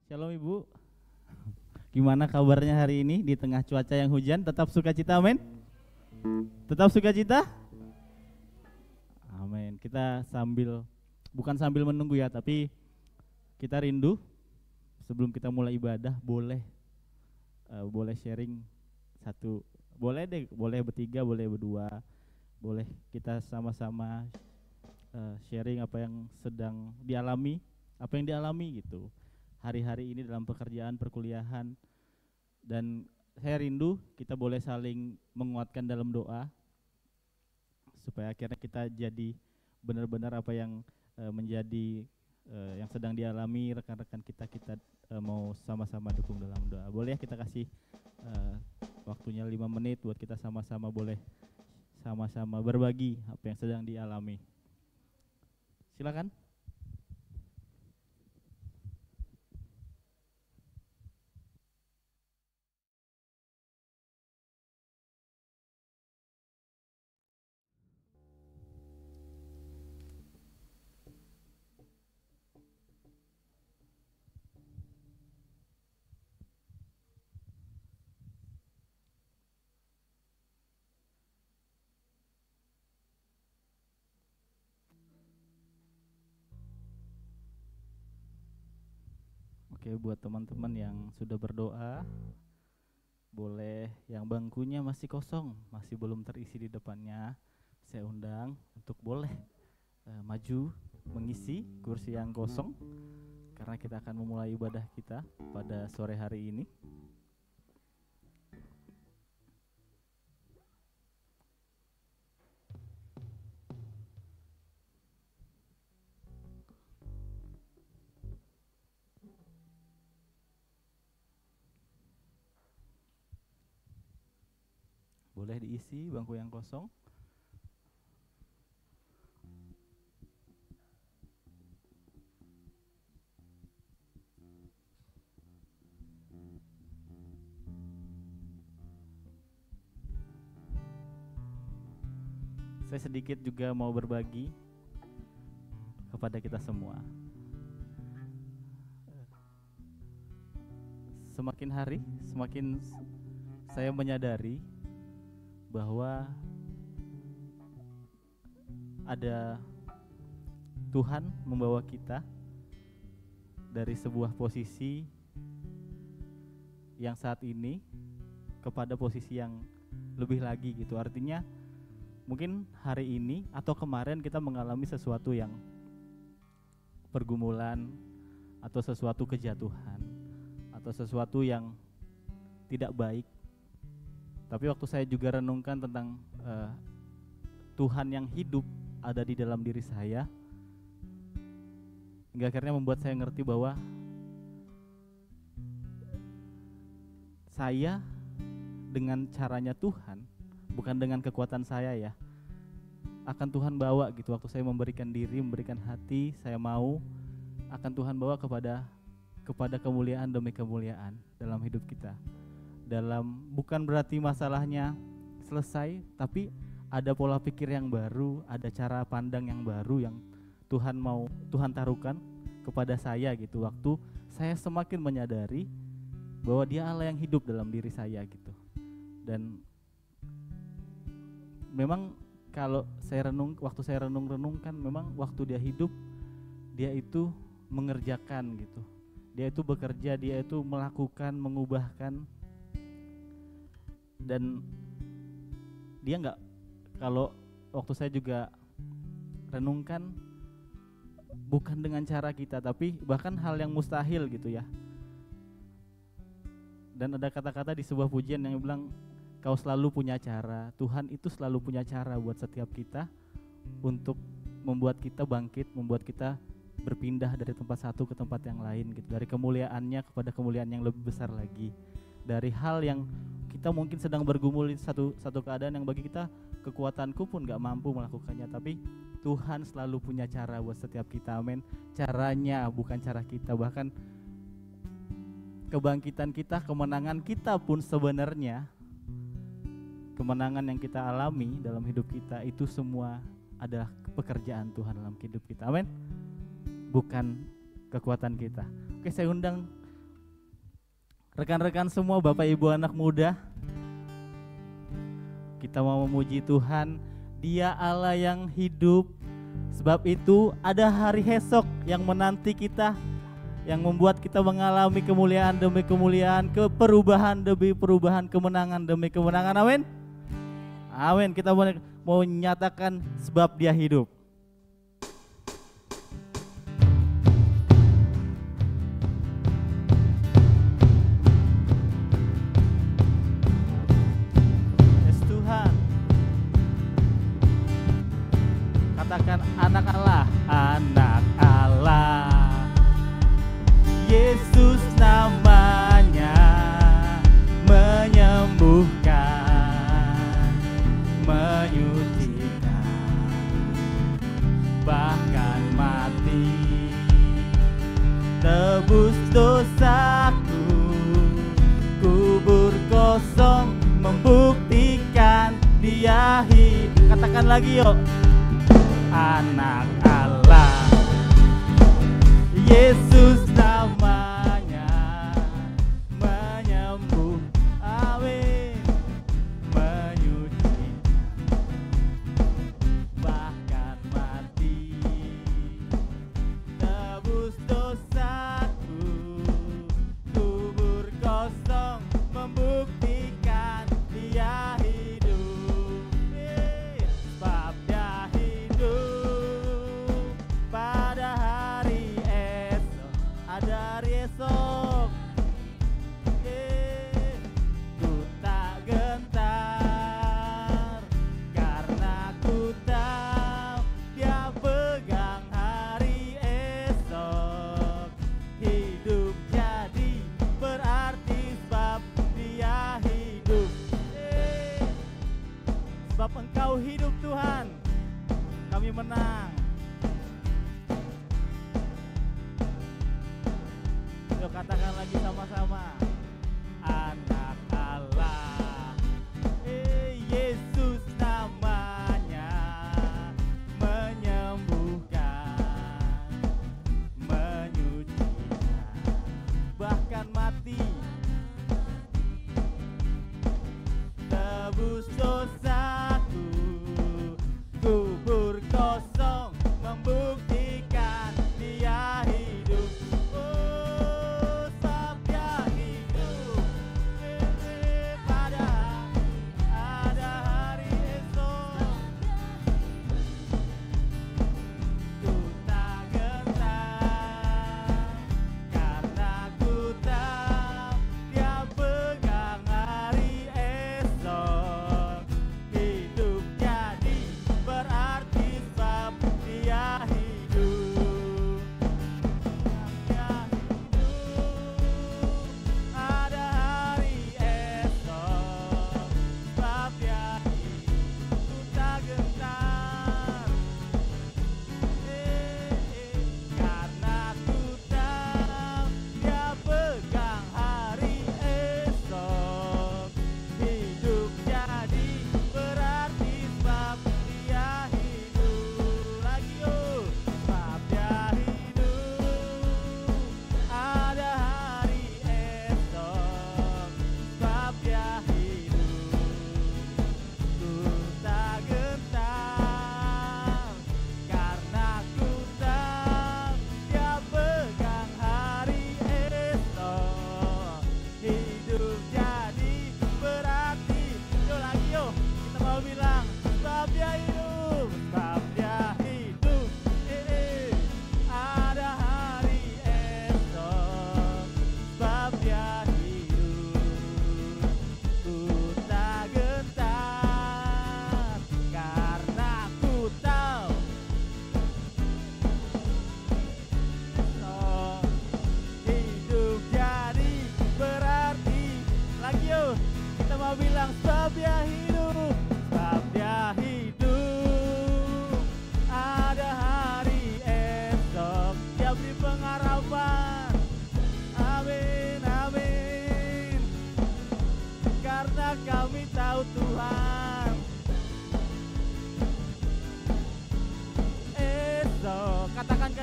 Shalom Ibu, gimana kabarnya hari ini di tengah cuaca yang hujan? Tetap sukacita, amin? Tetap sukacita? Amin. Kita bukan sambil menunggu ya, tapi kita rindu sebelum kita mulai ibadah, boleh sharing satu, boleh deh, boleh bertiga, boleh berdua, boleh kita sama-sama sharing apa yang sedang dialami, gitu hari-hari ini dalam pekerjaan, perkuliahan. Dan saya rindu kita boleh saling menguatkan dalam doa supaya akhirnya kita jadi benar-benar apa yang menjadi yang sedang dialami rekan-rekan kita mau sama-sama dukung dalam doa. Boleh ya kita kasih waktunya 5 menit buat kita sama-sama boleh sama-sama berbagi apa yang sedang dialami. Silakan. Oke, buat teman-teman yang sudah berdoa, boleh yang bangkunya masih kosong, masih belum terisi di depannya, saya undang untuk boleh maju mengisi kursi yang kosong karena kita akan memulai ibadah kita pada sore hari ini. Boleh diisi bangku yang kosong. Saya sedikit juga mau berbagi kepada kita semua. Semakin hari, semakin saya menyadari bahwa ada Tuhan membawa kita dari sebuah posisi yang saat ini kepada posisi yang lebih lagi gitu. Artinya mungkin hari ini atau kemarin kita mengalami sesuatu yang pergumulan atau sesuatu kejatuhan atau sesuatu yang tidak baik. Tapi waktu saya juga renungkan tentang Tuhan yang hidup ada di dalam diri saya, hingga akhirnya membuat saya ngerti bahwa saya dengan caranya Tuhan, bukan dengan kekuatan saya ya, akan Tuhan bawa gitu. Waktu saya memberikan diri, memberikan hati, saya mau, akan Tuhan bawa kepada kemuliaan demi kemuliaan dalam hidup kita. Bukan berarti masalahnya selesai, tapi ada pola pikir yang baru, ada cara pandang yang baru yang Tuhan taruhkan kepada saya gitu. Waktu saya semakin menyadari bahwa Dia Allah yang hidup dalam diri saya gitu. Dan memang kalau waktu saya renungkan, memang waktu Dia hidup, Dia itu mengerjakan gitu. Dia itu bekerja, Dia itu melakukan, mengubahkan. Dan Dia enggak, kalau waktu saya juga renungkan, bukan dengan cara kita, tapi bahkan hal yang mustahil gitu ya. Dan ada kata-kata di sebuah pujian yang bilang, Kau selalu punya cara. Tuhan itu selalu punya cara buat setiap kita untuk membuat kita bangkit, membuat kita berpindah dari tempat satu ke tempat yang lain gitu, dari kemuliaannya kepada kemuliaan yang lebih besar lagi. Dari hal yang kita mungkin sedang bergumul di satu keadaan yang bagi kita kekuatanku pun gak mampu melakukannya, tapi Tuhan selalu punya cara buat setiap kita, amin. Caranya bukan cara kita, bahkan kebangkitan kita, kemenangan kita pun sebenarnya, kemenangan yang kita alami dalam hidup kita itu semua adalah pekerjaan Tuhan dalam hidup kita, amin. Bukan kekuatan kita. Oke, saya undang Rekan-rekan semua, Bapak Ibu anak muda, kita mau memuji Tuhan, Dia Allah yang hidup. Sebab itu ada hari esok yang menanti kita, yang membuat kita mengalami kemuliaan demi kemuliaan, perubahan demi perubahan, kemenangan demi kemenangan. Amin. Amin. Kita mau nyatakan sebab Dia hidup. Katakan anak Allah, anak Allah, Yesus namanya, menyembuhkan, menyucikan, bahkan mati, tebus dosaku, kubur kosong, membuktikan Dia hidup. Katakan lagi yuk. Anak Allah, Yesus namanya, menyembuh, amin, menyucikan, bahkan mati, tebus dosaku, kubur kosong, membuktikan Dia hidup. Sebab Dia pada hari esok, ada hari esok, ku tak gentar, karena ku tahu Dia pegang hari esok. Hidup jadi berarti sebab Dia hidup. Sebab Engkau hidup Tuhan, kami menang. Yuk katakan lagi sama-sama. Anak Allah, Yesus namanya, menyembuhkan, menyucikan, bahkan mati, tebus dosaku, kubur kosong, membuktikan Dia hidup.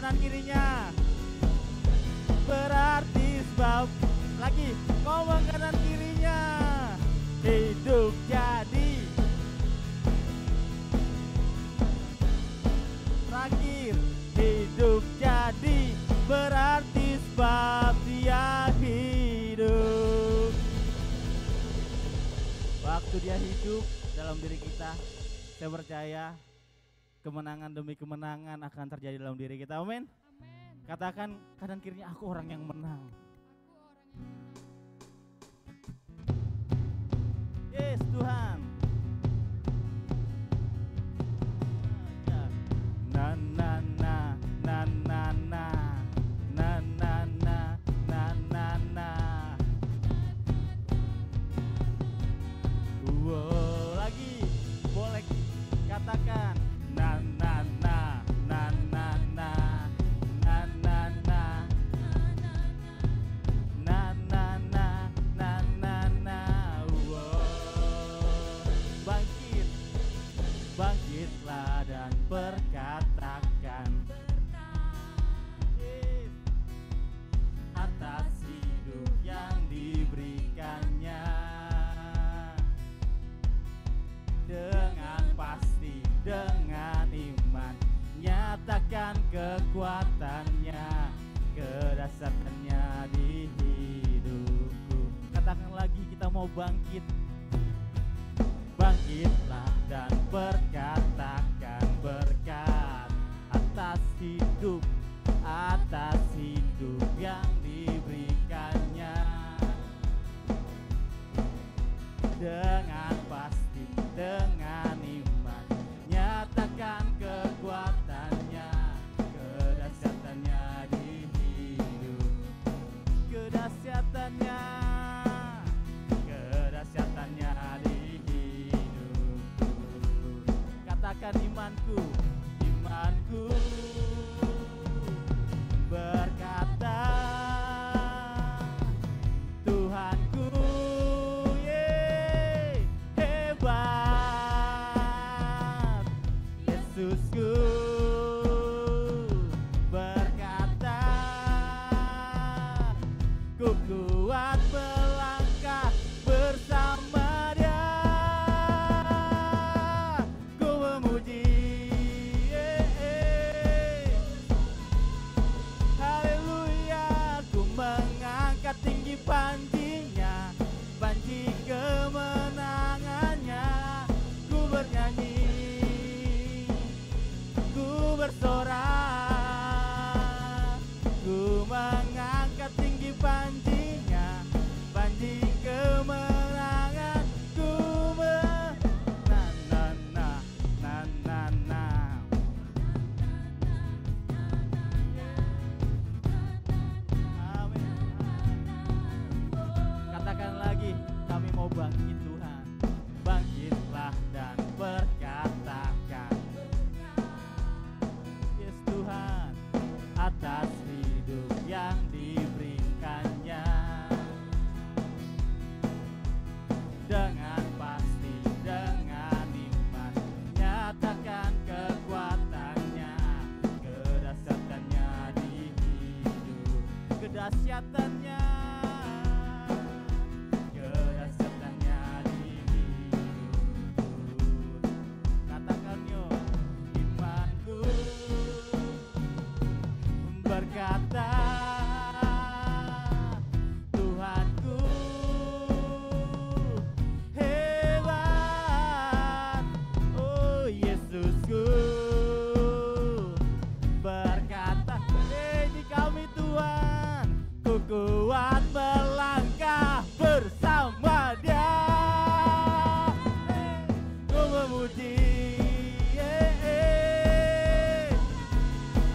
kanan kirinya. Berarti sebab lagi kau waktu dia hidup dalam diri kita, saya percaya kemenangan demi kemenangan akan terjadi dalam diri kita. Amin. Katakan kanan kirinya, aku orang yang menang. Yes Tuhan. Na na na na na na na na na na na na. Wow, lagi boleh katakan na na na na na na na na na na na na na na na. Wow, bangkit, bangkitlah dan perkatakan atas hidup yang diberikannya. Dengan pasti, dengan iman, nyatakan kekuatannya, kedahsyatannya di hidupku. Katakan lagi, kita mau bangkit. Bangkitlah dan berkatakan berkat atas hidup yang diberikannya. Dengan pasti, dengan iman, nyatakan kekuatannya, kedahsyatannya di hidup, kedahsyatannya di hidupku. Katakan imanku, imanku berkata Tuhanku hebat, Yesusku berkata ku kuat melangkah bersama Dia, ku memuji haleluya, ku mengangkat tinggi panjinya, panji kemenangannya, ku bernyanyi, ku bersorak, ku mengangkat tinggi panjinya, panji kemenangan, ku na na na na na na. Amin. Katakan lagi, kami mau bangkit Tuhan. Bangkitlah dan berkatakan yes Tuhan atas hidup yang diberikannya. Dengan pasti, dengan iman, nyatakan kekuatannya, kedahsyatannya di hidup, kedahsyatannya di hidup. Katakan yo, imanku berkata Tuhanku hebat, oh Yesusku berkata di kami Tuhan, ku kuat melangkah bersama Dia, ku memuji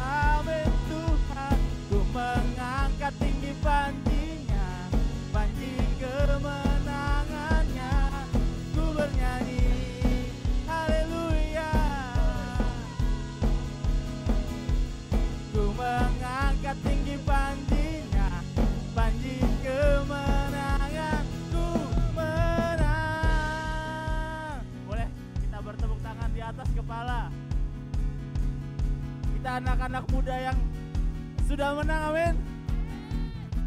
amin Tuhan, ku mengangkat tinggi panjinya, panji kemenangannya, ku bernyanyi haleluya, ku mengangkat tinggi panjinya, panji kemenangan, ku menang. Boleh kita bertepuk tangan di atas kepala. Kita anak-anak muda yang sudah menang, amin.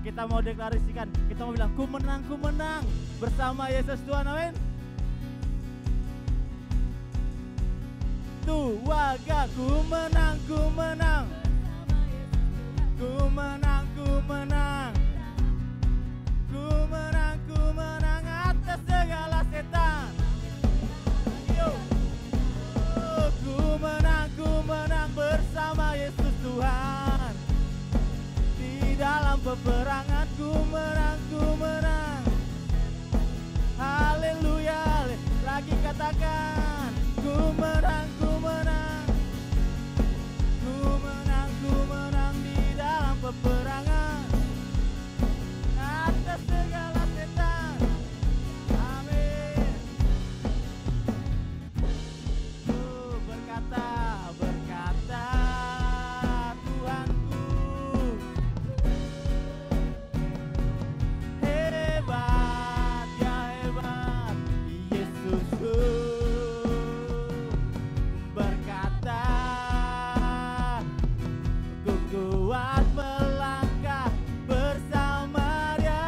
Kita mau deklarasikan, kita mau bilang ku menang bersama Yesus Tuhan, amin. Tuaga ku menang, ku menang, ku menang, ku menang, ku menang, ku menang atas segala setan. dalam peperangan ku menang, ku menang. Haleluya, lagi katakan ku menang, ku menang. Ku menang, ku menang di dalam peperangan atas segala setan. Amin. Ku berkata, berkata Tuhanku, hebat, ya hebat Yesusku. Berkata, ku kuat melangkah bersama Dia.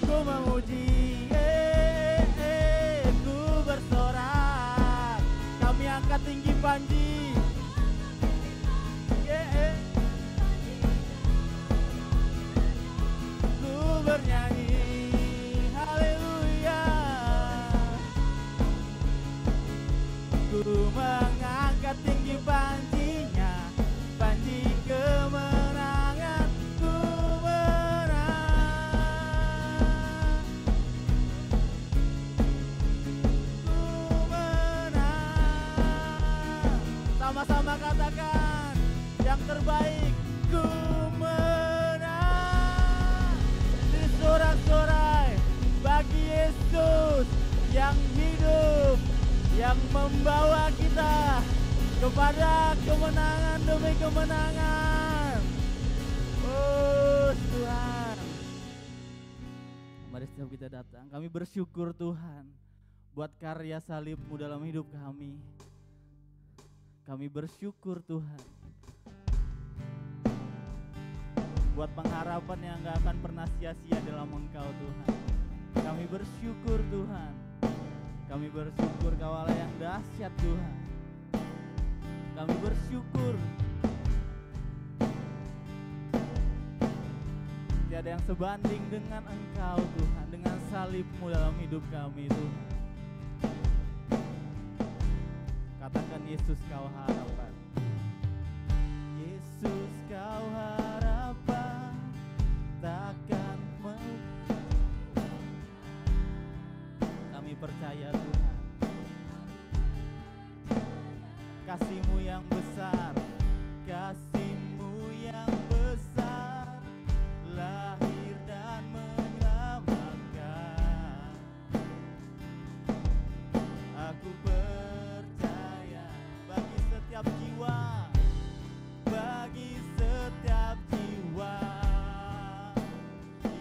Ku memuji, ku bersorak. Kami angkat tinggi panji. Ku bernyanyi, haleluya. Ku mengangkat tinggi panjinya, panji kemenangan. Ku menang, ku menang. Sama-sama katakan yang terbaik. Ku menang. Disorak-sorai bagi Yesus yang hidup, yang membawa kita kepada kemenangan demi kemenangan. Oh Tuhan, mari setiap kita datang, kami bersyukur Tuhan buat karya salib-Mu dalam hidup kami. Kami bersyukur Tuhan buat pengharapan yang gak akan pernah sia-sia dalam Engkau Tuhan. Kami bersyukur Tuhan. Kami bersyukur Kau Allah yang dahsyat Tuhan. Kami bersyukur tiada yang sebanding dengan Engkau Tuhan, dengan salib-Mu dalam hidup kami Tuhan. Katakan Yesus Kau harapan. Yesus Kau harapan, takkan kami percaya Tuhan. Kasih-Mu yang besar, kasih-Mu yang besar, lahir dan menyelamatkan. Aku percaya bagi setiap jiwa, bagi setiap jiwa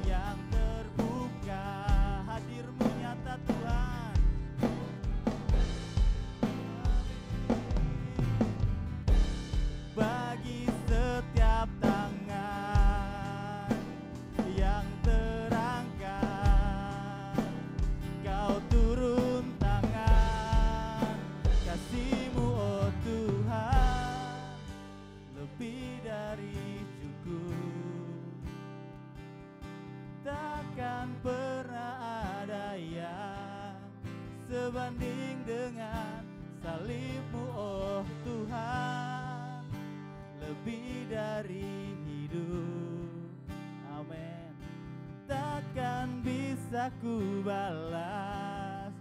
yang terbuka, hadir-Mu nyata Tuhan. Bagi setiap tangan yang terangkat, Kau turun tangan. Kasih-Mu oh Tuhan lebih dari cukup. Takkan pernah ada yang sebanding dengan salib-Mu oh Tuhan, lebih dari hidup. Amin. Takkan bisa ku balas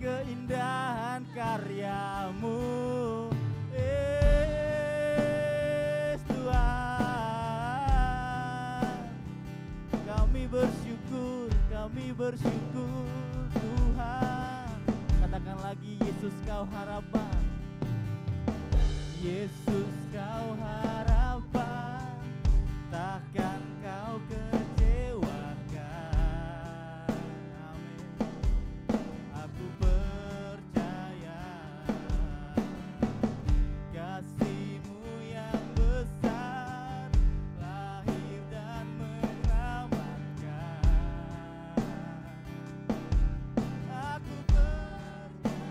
keindahan karya-Mu, Tuhan. Kami bersyukur, kami bersyukur Tuhan. Katakan lagi, Yesus Kau harapan. Yesus Kau harapan, takkan Kau kecewakan. Amin. Aku percaya kasih-Mu yang besar, lahir dan menyelamatkan. Aku percaya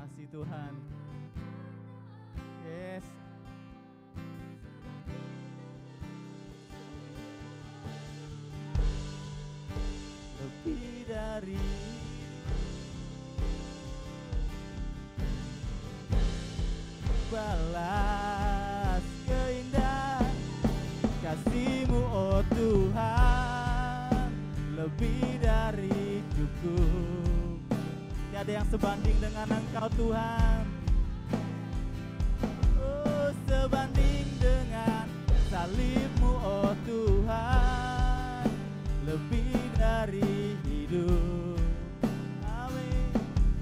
kasih Tuhan. Yes. Lebih dari balas keindahan kasih-Mu oh Tuhan, lebih dari cukup. Tiada yang sebanding dengan Engkau Tuhan. Oh, sebanding dengan salib-Mu oh Tuhan, lebih dari hidup. Amin.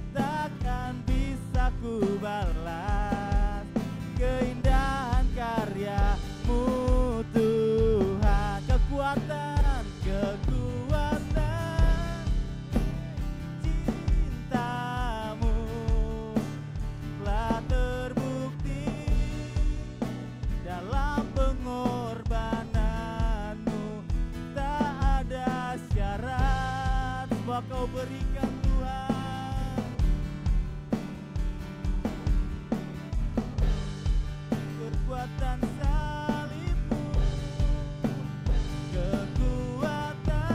Takkan bisa ku balas keindahan karya-Mu Tuhan. Kekuatan cinta-Mu telah terbukti dalam pengorbanan-Mu. Tak ada syarat bahwa Kau berikan Tuhan. Kekuatan salib-Mu, kekuatan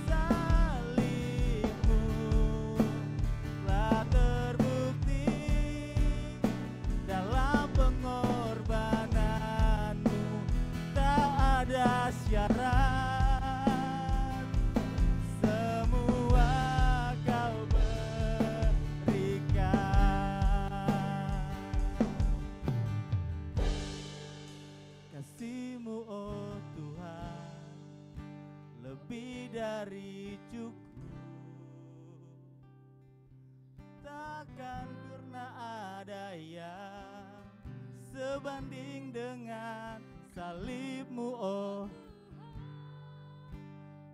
salib-Mu telah terbukti dalam pengorbanan-Mu. Tak ada syarat, semua Kau berikan. Kasih-Mu oh Tuhan, lebih dari cukup. Takkan pernah ada yang sebanding dengan salib-Mu oh,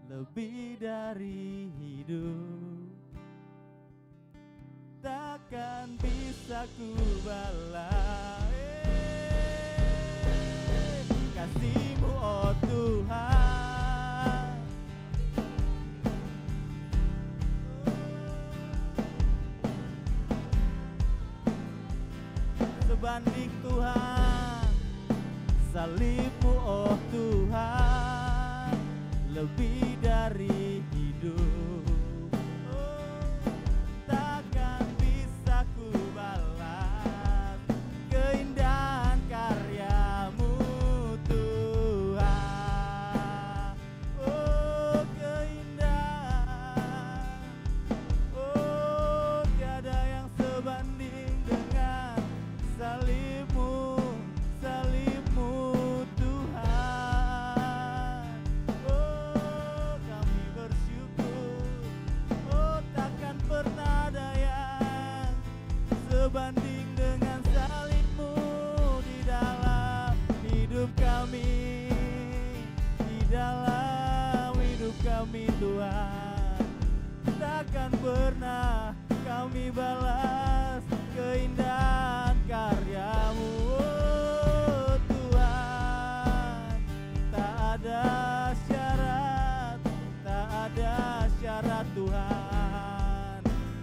lebih dari hidup. Takkan bisa ku balas kasih-Mu oh Tuhan. Sebanding Tuhan salib-Mu oh Tuhan, lebih dari hidup. Takkan bisa ku balas keindahan karya-Mu Tuhan. Oh keindahan, oh tiada yang sebanding dengan salib-Mu, salib-Mu Tuhan. Oh kami bersyukur, oh takkan pernah ada yang sebanding dengan salib-Mu di dalam hidup kami, di dalam hidup kami Tuhan. Takkan pernah kami balas keindahan karya-Mu oh Tuhan. Tak ada syarat, tak ada syarat Tuhan,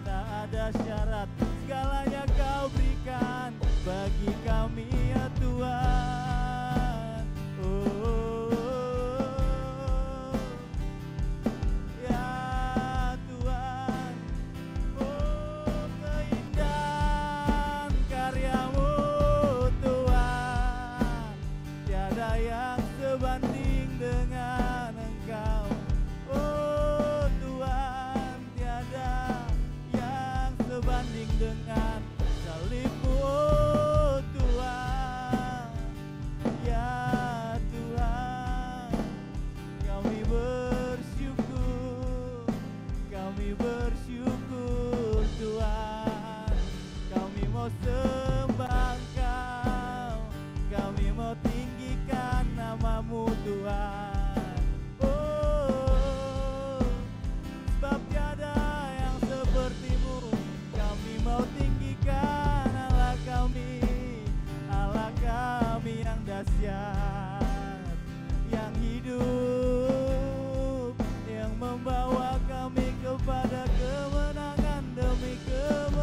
tak ada syarat. Segalanya Kau berikan bagi kami ya Tuhan. Oh ya Tuhan, oh keindahan karya-Mu Tuhan, tiada yang sebanding dengan Engkau. Oh Tuhan, tiada yang sebanding dengan salib-Mu oh Tuhan. Ya Tuhan, kami bersyukur, kami bersyukur Tuhan. Kami mau sembah Engkau, kami mau tinggikan nama-Mu Tuhan. Oh, sebab tiada yang seperti-Mu. Kami mau tinggikan Allah kami yang dahsyat, yang hidup, yang membawa kami kepada kemenangan demi kemenangan.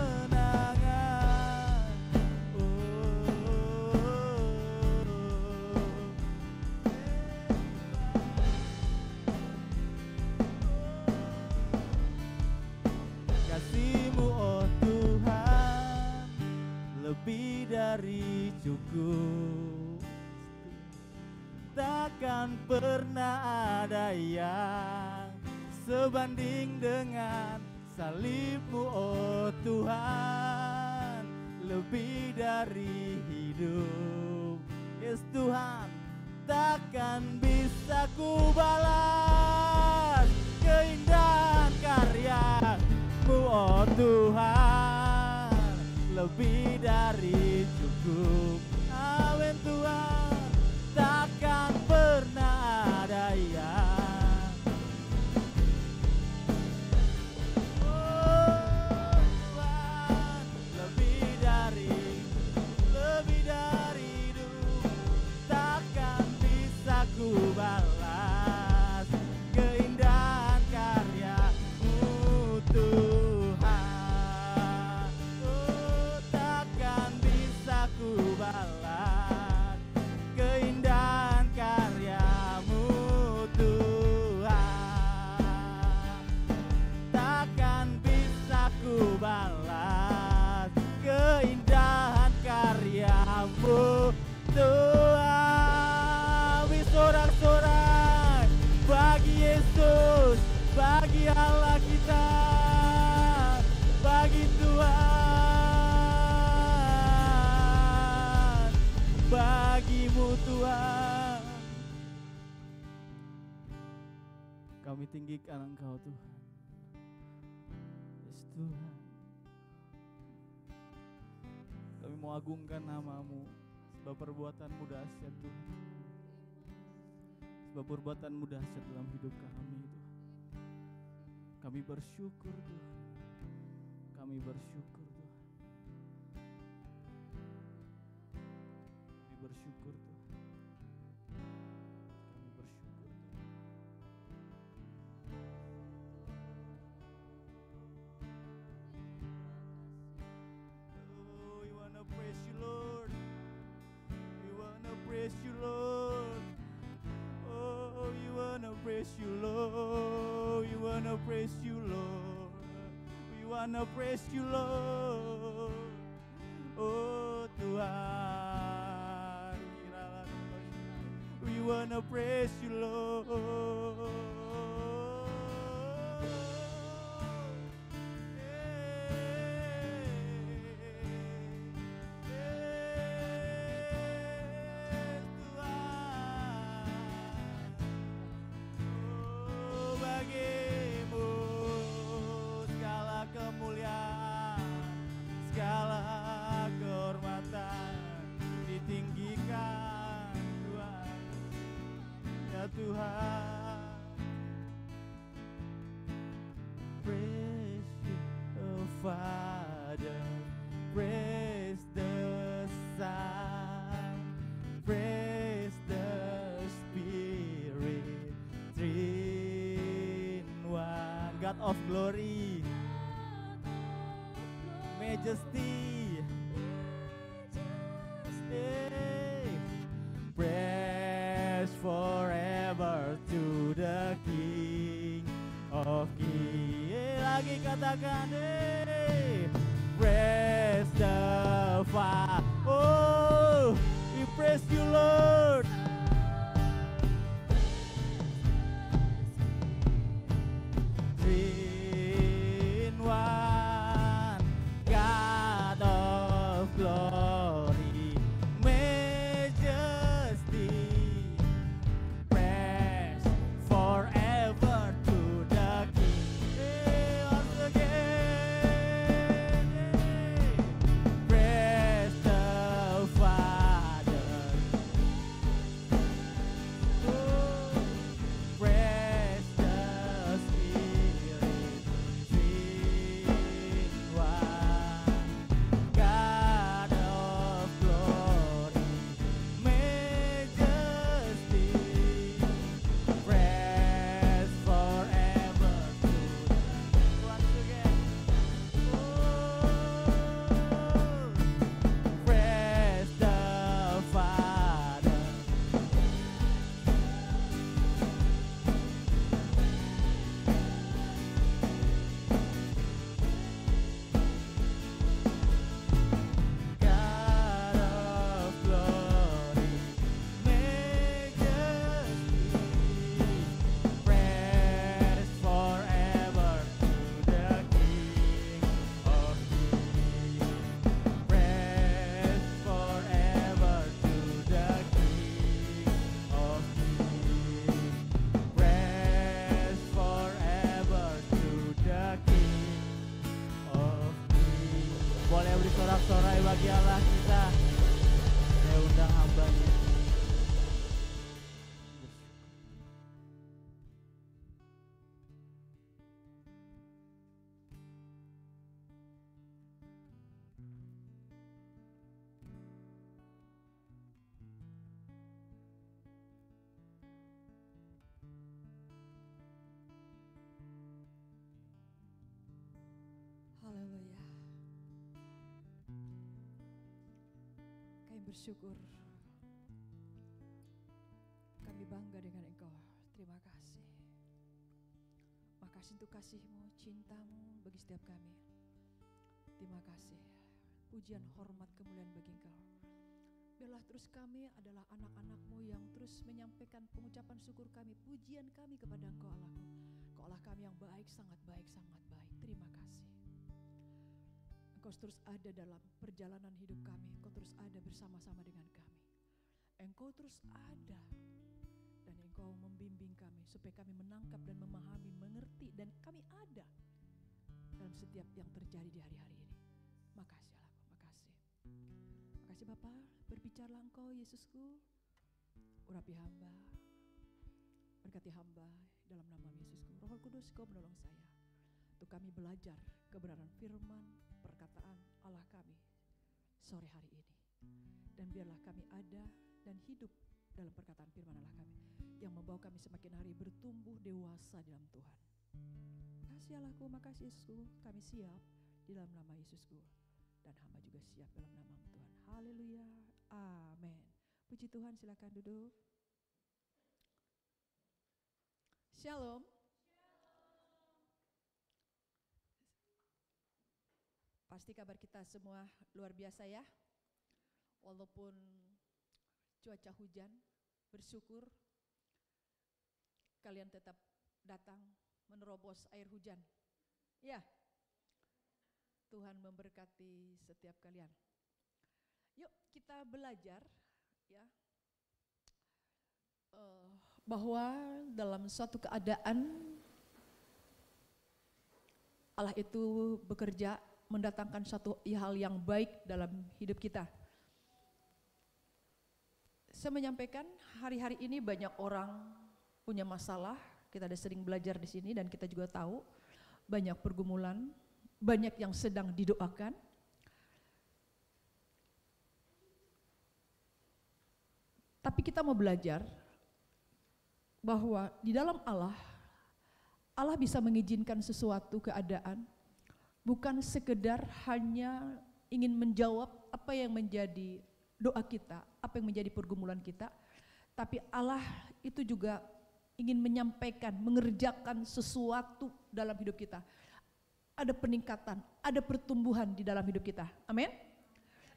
dari cukup. Takkan pernah ada yang sebanding dengan salibmu, oh Tuhan. Lebih dari hidup, yes Tuhan. Takkan bisa ku balas keindahan karya-Mu, oh Tuhan. Lebih dari cukup, amin Tuhan. Takkan pernah ada yang, oh Tuhan. Lebih dari hidup, takkan bisa ku balas keindahan karya-Mu, Tuhan. Oh, takkan bisa ku balas keindahan karya-Mu, Tuhan. Takkan bisa ku balas keindahan karya-Mu, Tuhan. Sorak-sorak bagi Yesus, bagi Allah kita, bagi Tuhan, bagi-Mu Tuhan. Kami tinggikan Engkau Tuhan, yes Tuhan. Kami mau agungkan nama-Mu, sebab perbuatan-Mu dahsyat Tuhan. Sebab perbuatan-Mu dahsyat dalam hidup kami Tuhan. Kami bersyukur Tuhan. Kami bersyukur Tuhan. Kami bersyukur Tuhan. Kami bersyukur Tuhan. Oh, we wanna praise You Lord. We wanna praise You Lord. Oh, you wanna praise You, Lord. We wanna praise You, Lord. We wanna praise You, Lord. Oh Tuhan, we wanna praise You, Lord. Tuhan, praise You, oh Father, praise the Son, praise the Spirit, three in one, God of glory, majesty, praise forever to the King of Kings. Lagi katakan, praise the Father. Oh, we praise You, Lord. Three in one, God of glory, majesty, praise forever to the King. Once again, praise the Father, Boleh beri sorak-sorai bagi Allah kita. Saya undang hambanya. Haleluya. Kami bersyukur. Kami bangga dengan Engkau. Terima kasih. Makasih untuk kasih-Mu, cinta-Mu bagi setiap kami. Terima kasih. Pujian, hormat, kemuliaan bagi Engkau. Biarlah terus kami adalah anak-anak-Mu yang terus menyampaikan pengucapan syukur kami, pujian kami kepada Engkau Allahku. Engkau Allah kami yang baik, sangat baik, sangat baik. Terima kasih. Engkau terus ada dalam perjalanan hidup kami. Engkau terus ada bersama-sama dengan kami. Engkau terus ada. Dan Engkau membimbing kami supaya kami menangkap dan memahami, mengerti. Dan kami ada dalam setiap yang terjadi di hari-hari ini. Makasih Allahku, makasih. Makasih Bapa, berbicaralah Engkau Yesusku. Urapi hamba, berkati hamba dalam nama Yesusku. Roh Kudus, Kau menolong saya untuk kami belajar kebenaran firman, perkataan Allah kami sore hari ini. Dan biarlah kami ada dan hidup dalam perkataan firman Allah kami yang membawa kami semakin hari bertumbuh dewasa dalam Tuhan. Makasih Allahku, makasih Yesusku. Kami siap di dalam nama Yesusku. Dan hamba juga siap dalam nama Tuhan. Haleluya, amin. Puji Tuhan, silakan duduk. Shalom. Pasti kabar kita semua luar biasa ya. Walaupun cuaca hujan, bersyukur kalian tetap datang menerobos air hujan. Ya, Tuhan memberkati setiap kalian. Yuk kita belajar ya, bahwa dalam suatu keadaan Allah itu bekerja mendatangkan satu hal yang baik dalam hidup kita. Saya menyampaikan hari-hari ini banyak orang punya masalah. Kita ada sering belajar di sini dan kita juga tahu banyak pergumulan, banyak yang sedang didoakan. Tapi kita mau belajar bahwa di dalam Allah bisa mengizinkan sesuatu keadaan bukan sekedar hanya ingin menjawab apa yang menjadi doa kita, apa yang menjadi pergumulan kita, tapi Allah itu juga ingin menyampaikan, mengerjakan sesuatu dalam hidup kita. Ada peningkatan, ada pertumbuhan di dalam hidup kita. Amin.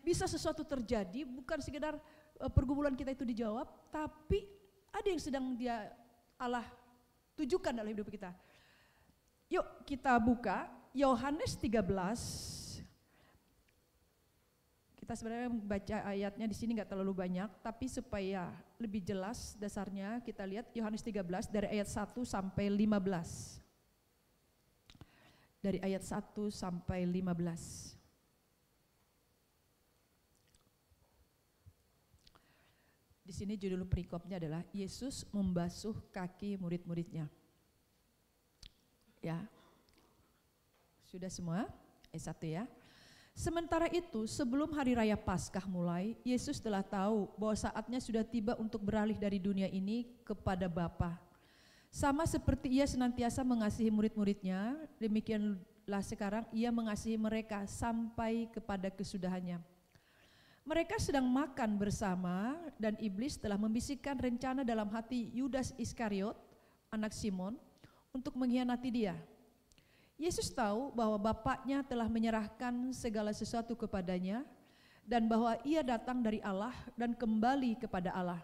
Bisa sesuatu terjadi, bukan sekedar pergumulan kita itu dijawab, tapi ada yang sedang Allah tujukan dalam hidup kita. Yuk kita buka Yohanes 13. Kita sebenarnya baca ayatnya di sini nggak terlalu banyak, tapi supaya lebih jelas dasarnya kita lihat Yohanes 13 dari ayat 1 sampai 15. Dari ayat 1 sampai 15. Di sini judul perikopnya adalah Yesus membasuh kaki murid-muridnya. Ya. Sudah semua? Ayat 1 ya. Sementara itu, sebelum hari raya Paskah mulai, Yesus telah tahu bahwa saatnya sudah tiba untuk beralih dari dunia ini kepada Bapa. Sama seperti Ia senantiasa mengasihi murid-muridnya, demikianlah sekarang Ia mengasihi mereka sampai kepada kesudahannya. Mereka sedang makan bersama dan iblis telah membisikkan rencana dalam hati Yudas Iskariot, anak Simon, untuk mengkhianati Dia. Yesus tahu bahwa Bapaknya telah menyerahkan segala sesuatu kepadanya dan bahwa Ia datang dari Allah dan kembali kepada Allah.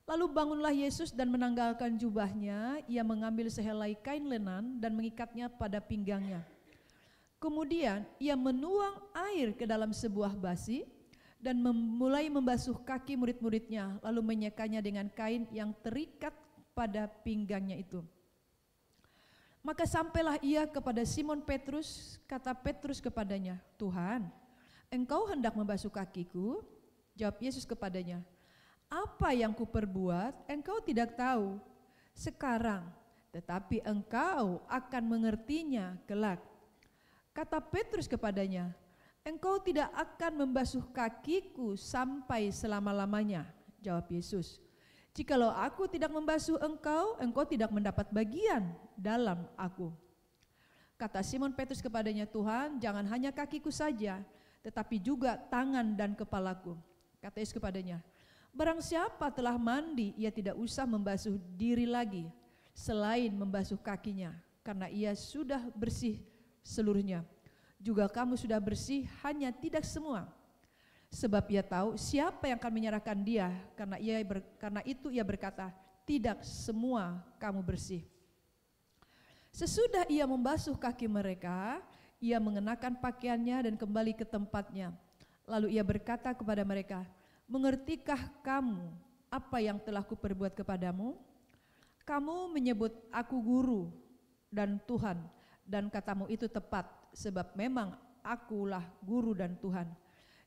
Lalu bangunlah Yesus dan menanggalkan jubahnya, Ia mengambil sehelai kain lenan dan mengikatnya pada pinggangnya. Kemudian Ia menuang air ke dalam sebuah basi dan mulai membasuh kaki murid-muridnya, lalu menyekanya dengan kain yang terikat pada pinggangnya itu. Maka sampailah ia kepada Simon Petrus, kata Petrus kepadanya, Tuhan, engkau hendak membasuh kakiku? Jawab Yesus kepadanya, apa yang kuperbuat engkau tidak tahu sekarang, tetapi engkau akan mengertinya kelak. Kata Petrus kepadanya, engkau tidak akan membasuh kakiku sampai selama-lamanya. Jawab Yesus, jikalau aku tidak membasuh engkau, engkau tidak mendapat bagian dalam aku. Kata Simon Petrus kepadanya, Tuhan, jangan hanya kakiku saja, tetapi juga tangan dan kepalaku. Kata Yesus kepadanya, barang siapa telah mandi, ia tidak usah membasuh diri lagi, selain membasuh kakinya, karena ia sudah bersih seluruhnya. Juga kamu sudah bersih, hanya tidak semua. Sebab ia tahu siapa yang akan menyerahkan dia, karena itu ia berkata, tidak semua kamu bersih. Sesudah ia membasuh kaki mereka, ia mengenakan pakaiannya dan kembali ke tempatnya. Lalu ia berkata kepada mereka, mengertikah kamu apa yang telah kuperbuat kepadamu? Kamu menyebut aku guru dan Tuhan, dan katamu itu tepat, sebab memang akulah guru dan Tuhan.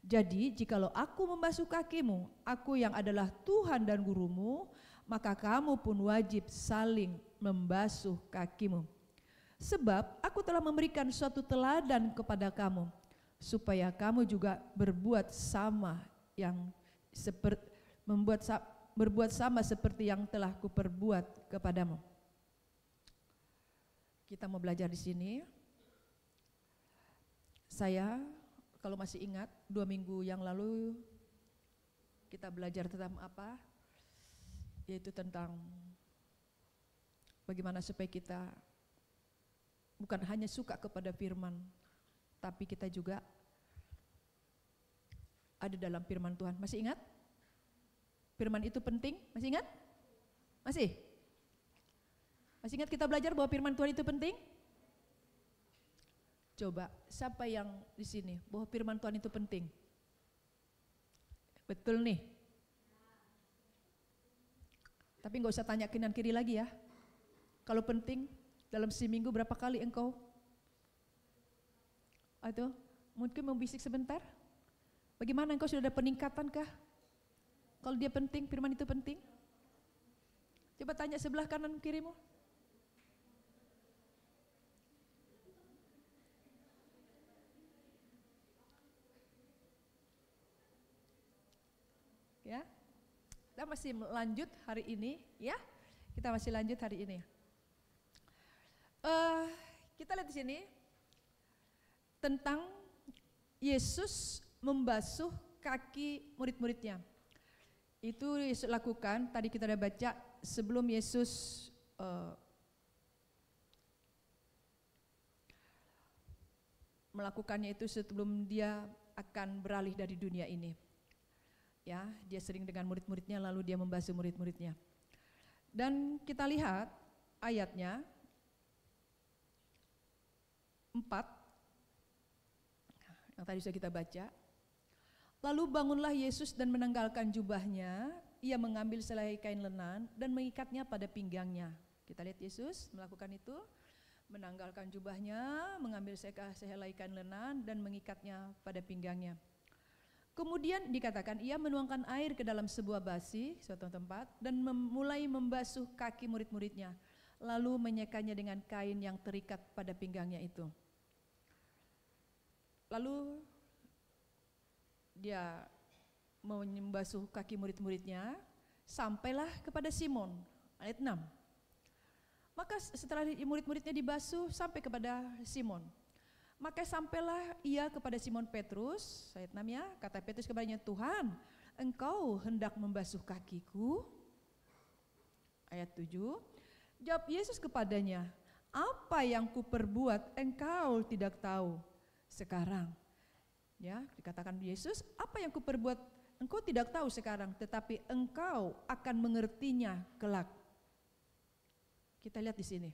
Jadi jikalau aku membasuh kakimu, aku yang adalah Tuhan dan gurumu, maka kamu pun wajib saling membasuh kakimu. Sebab aku telah memberikan suatu teladan kepada kamu, supaya kamu juga berbuat sama seperti yang telah kuperbuat kepadamu. Kita mau belajar di sini. Saya kalau masih ingat 2 minggu yang lalu kita belajar tentang apa? Yaitu tentang bagaimana supaya kita bukan hanya suka kepada firman, tapi kita juga ada dalam firman Tuhan. Masih ingat? Firman itu penting? Masih ingat? Masih? Masih ingat kita belajar bahwa firman Tuhan itu penting? Coba, siapa yang di sini bahwa firman Tuhan itu penting? Betul nih. Tapi nggak usah tanya kanan kiri lagi ya. Kalau penting, dalam seminggu berapa kali engkau? Atau mungkin membisik sebentar? Bagaimana engkau sudah ada peningkatan kah? Kalau dia penting, firman itu penting? Coba tanya sebelah kanan kirimu. Ya, kita masih lanjut hari ini, ya. Kita masih lanjut hari ini. Kita lihat di sini tentang Yesus membasuh kaki murid-muridnya. Itu Yesus lakukan. Tadi kita udah baca sebelum Yesus melakukannya itu sebelum dia akan beralih dari dunia ini. Ya, dia sering dengan murid-muridnya, lalu dia membasuh murid-muridnya. Dan kita lihat ayatnya 4 yang tadi sudah kita baca. Lalu bangunlah Yesus dan menanggalkan jubahnya, ia mengambil selai kain lenan dan mengikatnya pada pinggangnya. Kita lihat Yesus melakukan itu, menanggalkan jubahnya, mengambil sehelai kain lenan dan mengikatnya pada pinggangnya. Kemudian dikatakan ia menuangkan air ke dalam sebuah basi, suatu tempat, dan mulai membasuh kaki murid-muridnya, lalu menyekanya dengan kain yang terikat pada pinggangnya itu. Lalu dia membasuh kaki murid-muridnya, sampailah kepada Simon, ayat 6. Maka setelah murid-muridnya dibasuh, sampai kepada Simon. Maka sampailah ia kepada Simon Petrus, ayat 6 ya, kata Petrus kepadanya, Tuhan, engkau hendak membasuh kakiku? Ayat 7, jawab Yesus kepadanya, apa yang kuperbuat engkau tidak tahu sekarang. Ya, dikatakan Yesus, apa yang kuperbuat engkau tidak tahu sekarang, tetapi engkau akan mengertinya kelak. Kita lihat di sini.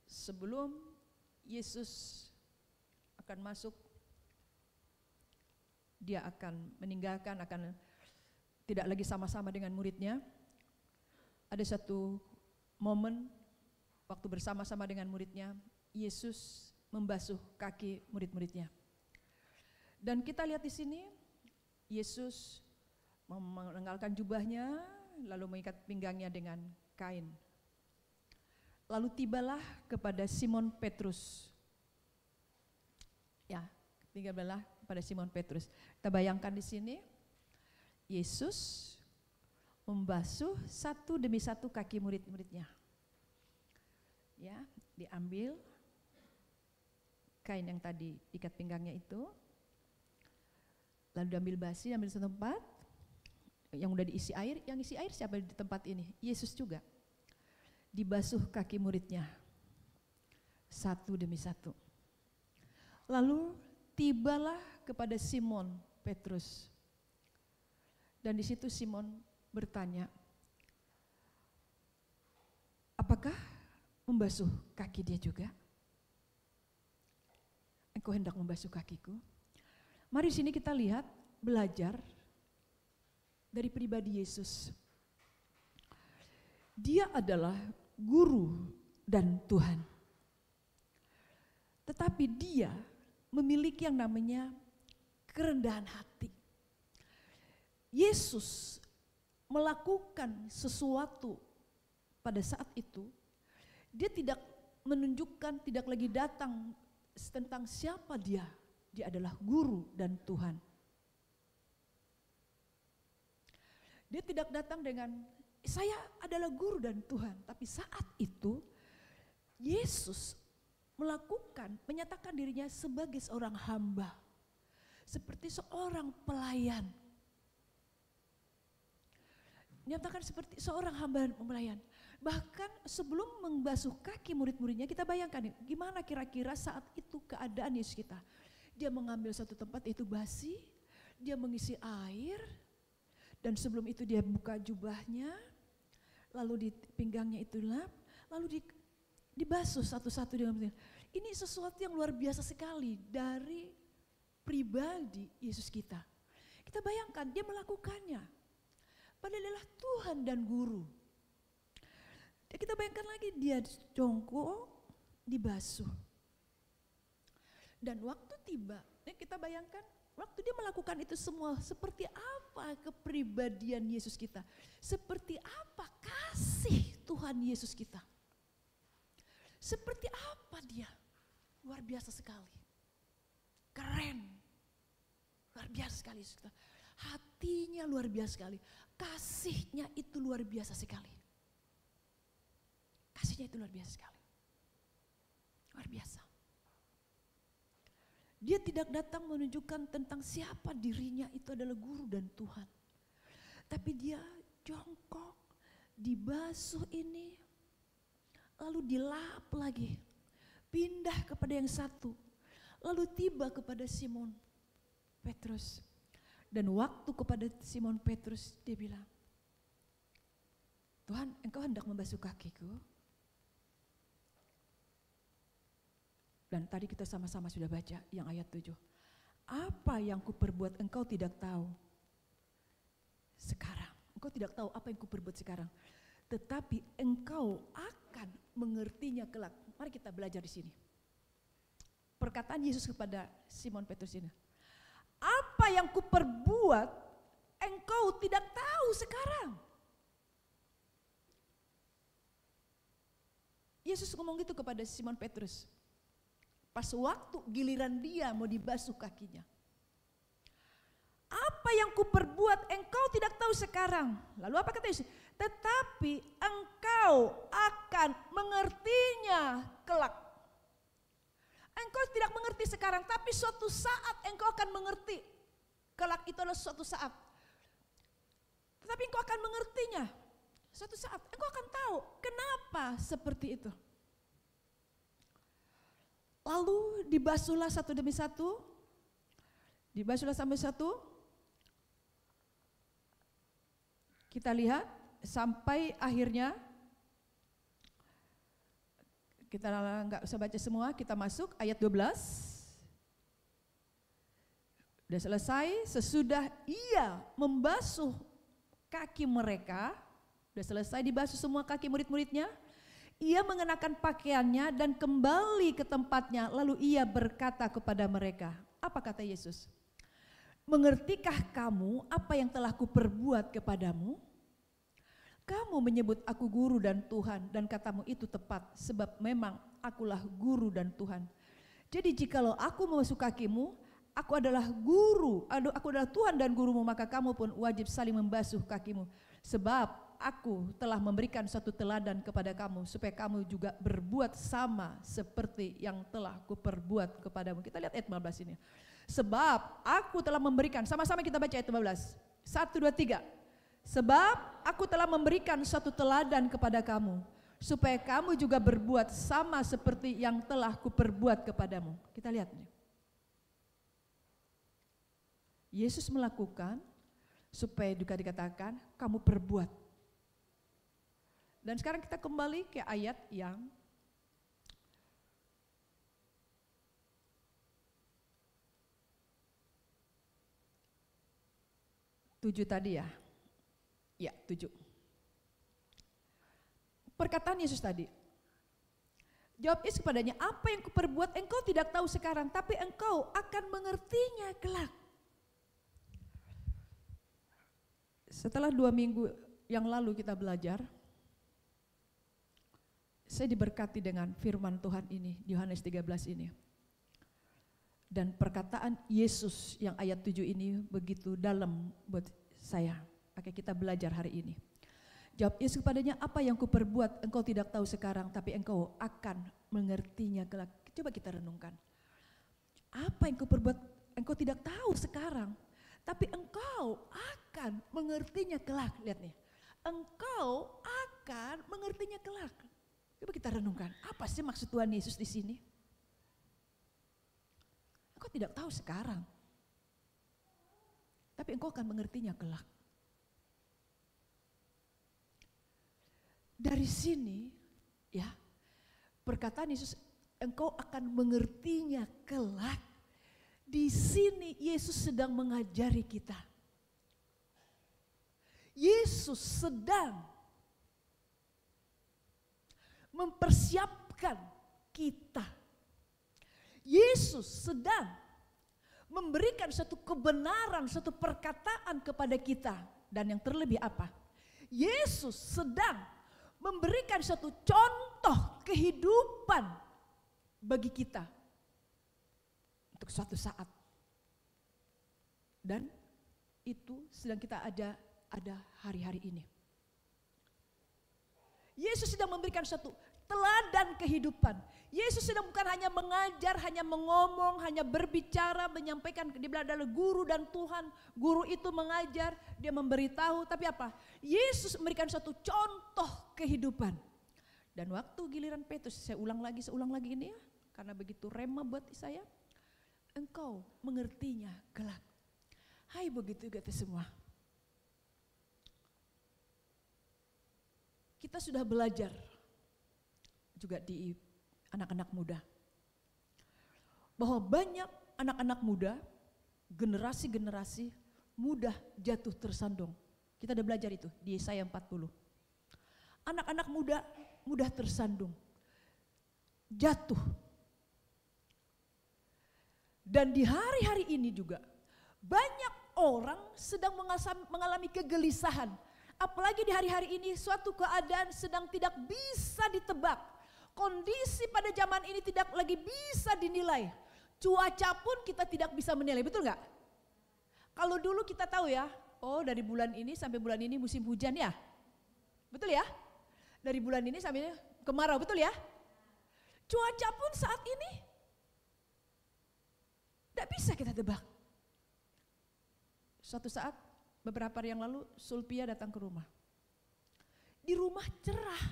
Sebelum Yesus akan masuk, dia akan meninggalkan, akan tidak lagi sama-sama dengan muridnya. Ada satu momen waktu bersama-sama dengan muridnya, Yesus membasuh kaki murid-muridnya. Dan kita lihat di sini, Yesus menanggalkan jubahnya, lalu mengikat pinggangnya dengan kain. Lalu tibalah kepada Simon Petrus. Ya, tibalah kepada Simon Petrus. Kita bayangkan di sini, Yesus membasuh satu demi satu kaki murid-muridnya. Ya, diambil kain yang tadi ikat pinggangnya itu, lalu diambil basi, diambil satu tempat yang udah diisi air. Yang isi air siapa di tempat ini? Yesus juga. Dibasuh kaki muridnya satu demi satu. Lalu tibalah kepada Simon Petrus. Dan di situ Simon bertanya, apakah membasuh kaki dia juga? Engkau hendak membasuh kakiku? Mari sini kita lihat, belajar dari pribadi Yesus. Dia adalah guru dan Tuhan. Tetapi dia memiliki yang namanya kerendahan hati. Yesus melakukan sesuatu pada saat itu, dia tidak menunjukkan, tidak lagi datang tentang siapa dia. Dia adalah guru dan Tuhan. Dia tidak datang dengan saya adalah guru dan Tuhan. Tapi saat itu Yesus menyatakan dirinya sebagai seorang hamba. Seperti seorang pelayan. Menyatakan seperti seorang hamba dan pelayan. Bahkan sebelum membasuh kaki murid-muridnya, kita bayangkan gimana kira-kira saat itu keadaan Yesus kita. Dia mengambil satu tempat yaitu basi, dia mengisi air, dan sebelum itu dia buka jubahnya, lalu di pinggangnya itu lap, lalu dibasuh satu-satu dengan benar. Ini sesuatu yang luar biasa sekali dari pribadi Yesus kita. Kita bayangkan dia melakukannya. Padahal adalah Tuhan dan guru. Dan kita bayangkan lagi dia jongkok, dibasuh. Dan waktu tiba, kita bayangkan waktu dia melakukan itu semua, seperti apa kepribadian Yesus kita? Seperti apa kasih Tuhan Yesus kita? Seperti apa dia? Luar biasa sekali. Keren. Luar biasa sekali Yesus kita. Hatinya luar biasa sekali. Kasihnya itu luar biasa sekali. Kasihnya itu luar biasa sekali. Luar biasa. Dia tidak datang menunjukkan tentang siapa dirinya itu adalah guru dan Tuhan. Tapi dia jongkok, dibasuh ini, lalu dilap lagi. Pindah kepada yang satu, lalu tiba kepada Simon Petrus. Dan waktu kepada Simon Petrus dia bilang, Tuhan, engkau hendak membasuh kakiku? Dan tadi kita sama-sama sudah baca yang ayat 7. Apa yang kuperbuat engkau tidak tahu sekarang. Engkau tidak tahu apa yang kuperbuat sekarang. Tetapi engkau akan mengertinya kelak. Mari kita belajar di sini. Perkataan Yesus kepada Simon Petrus ini. Apa yang kuperbuat engkau tidak tahu sekarang. Yesus ngomong gitu kepada Simon Petrus. Pas waktu giliran dia mau dibasuh kakinya. Apa yang kuperbuat engkau tidak tahu sekarang. Lalu apa kata Yesus? Tetapi engkau akan mengertinya kelak. Engkau tidak mengerti sekarang, tapi suatu saat engkau akan mengerti. Kelak itu adalah suatu saat. Tetapi engkau akan mengertinya. Suatu saat engkau akan tahu kenapa seperti itu. Lalu dibasuhlah satu demi satu. Dibasuhlah sampai satu. Kita lihat sampai akhirnya. Kita nggak usah baca semua, kita masuk ayat 12. Sudah selesai, sesudah ia membasuh kaki mereka. Sudah selesai dibasuh semua kaki murid-muridnya. Ia mengenakan pakaiannya dan kembali ke tempatnya, lalu ia berkata kepada mereka, apa kata Yesus? Mengertikah kamu apa yang telah kuperbuat kepadamu? Kamu menyebut aku guru dan Tuhan, dan katamu itu tepat, sebab memang akulah guru dan Tuhan. Jadi jikalau aku membasuh kakimu, aku adalah guru, aku adalah Tuhan dan gurumu, maka kamu pun wajib saling membasuh kakimu. Sebab aku telah memberikan satu teladan kepada kamu, supaya kamu juga berbuat sama seperti yang telah kuperbuat kepadamu. Kita lihat ayat 15 ini. Sebab aku telah memberikan, sama-sama kita baca ayat 15. 1, 2, 3. Sebab aku telah memberikan satu teladan kepada kamu, supaya kamu juga berbuat sama seperti yang telah kuperbuat kepadamu. Kita lihat nih. Yesus melakukan supaya juga dikatakan kamu perbuat. Dan sekarang kita kembali ke ayat yang tujuh tadi ya. Ya, 7. Perkataan Yesus tadi. Jawab Yesus kepadanya, apa yang kuperbuat engkau tidak tahu sekarang, tapi engkau akan mengertinya kelak. Setelah 2 minggu yang lalu kita belajar, saya diberkati dengan firman Tuhan ini, Yohanes 13 ini. Dan perkataan Yesus yang ayat 7 ini begitu dalam buat saya. Maka kita belajar hari ini. Jawab Yesus kepadanya, apa yang kuperbuat engkau tidak tahu sekarang, tapi engkau akan mengertinya kelak. Coba kita renungkan. Apa yang kuperbuat engkau tidak tahu sekarang, tapi engkau akan mengertinya kelak. Lihat nih, engkau akan mengertinya kelak. Coba kita renungkan, apa sih maksud Tuhan Yesus di sini? Engkau tidak tahu sekarang, tapi engkau akan mengertinya kelak. Dari sini, ya, perkataan Yesus, engkau akan mengertinya kelak. Di sini Yesus sedang mengajari kita. Yesus sedang mempersiapkan kita. Yesus sedang memberikan satu kebenaran, satu perkataan kepada kita. Dan yang terlebih apa? Yesus sedang memberikan satu contoh kehidupan bagi kita untuk suatu saat. Dan itu sedang kita ada hari-hari ini. Yesus sedang memberikan satu teladan kehidupan. Yesus sedang bukan hanya mengajar, hanya mengomong, hanya berbicara, menyampaikan. Dia adalah guru dan Tuhan. Guru itu mengajar, dia memberitahu. Tapi apa? Yesus memberikan satu contoh kehidupan. Dan waktu giliran Petrus, saya ulang lagi ini ya. Karena begitu rema buat saya. Engkau mengertinya kelak. Hai begitu kita semua. Kita sudah belajar juga di anak-anak muda. Bahwa banyak anak-anak muda, generasi-generasi mudah jatuh tersandung. Kita udah belajar itu di Yesaya 40. Anak-anak muda mudah tersandung, jatuh. Dan di hari-hari ini juga banyak orang sedang mengalami kegelisahan. Apalagi di hari-hari ini suatu keadaan sedang tidak bisa ditebak. Kondisi pada zaman ini tidak lagi bisa dinilai. Cuaca pun kita tidak bisa menilai, betul nggak? Kalau dulu kita tahu ya, oh dari bulan ini sampai bulan ini musim hujan ya. Betul ya? Dari bulan ini sampai kemarau, betul ya? Cuaca pun saat ini tidak bisa kita tebak. Suatu saat beberapa hari yang lalu Sulpia datang ke rumah. Di rumah cerah,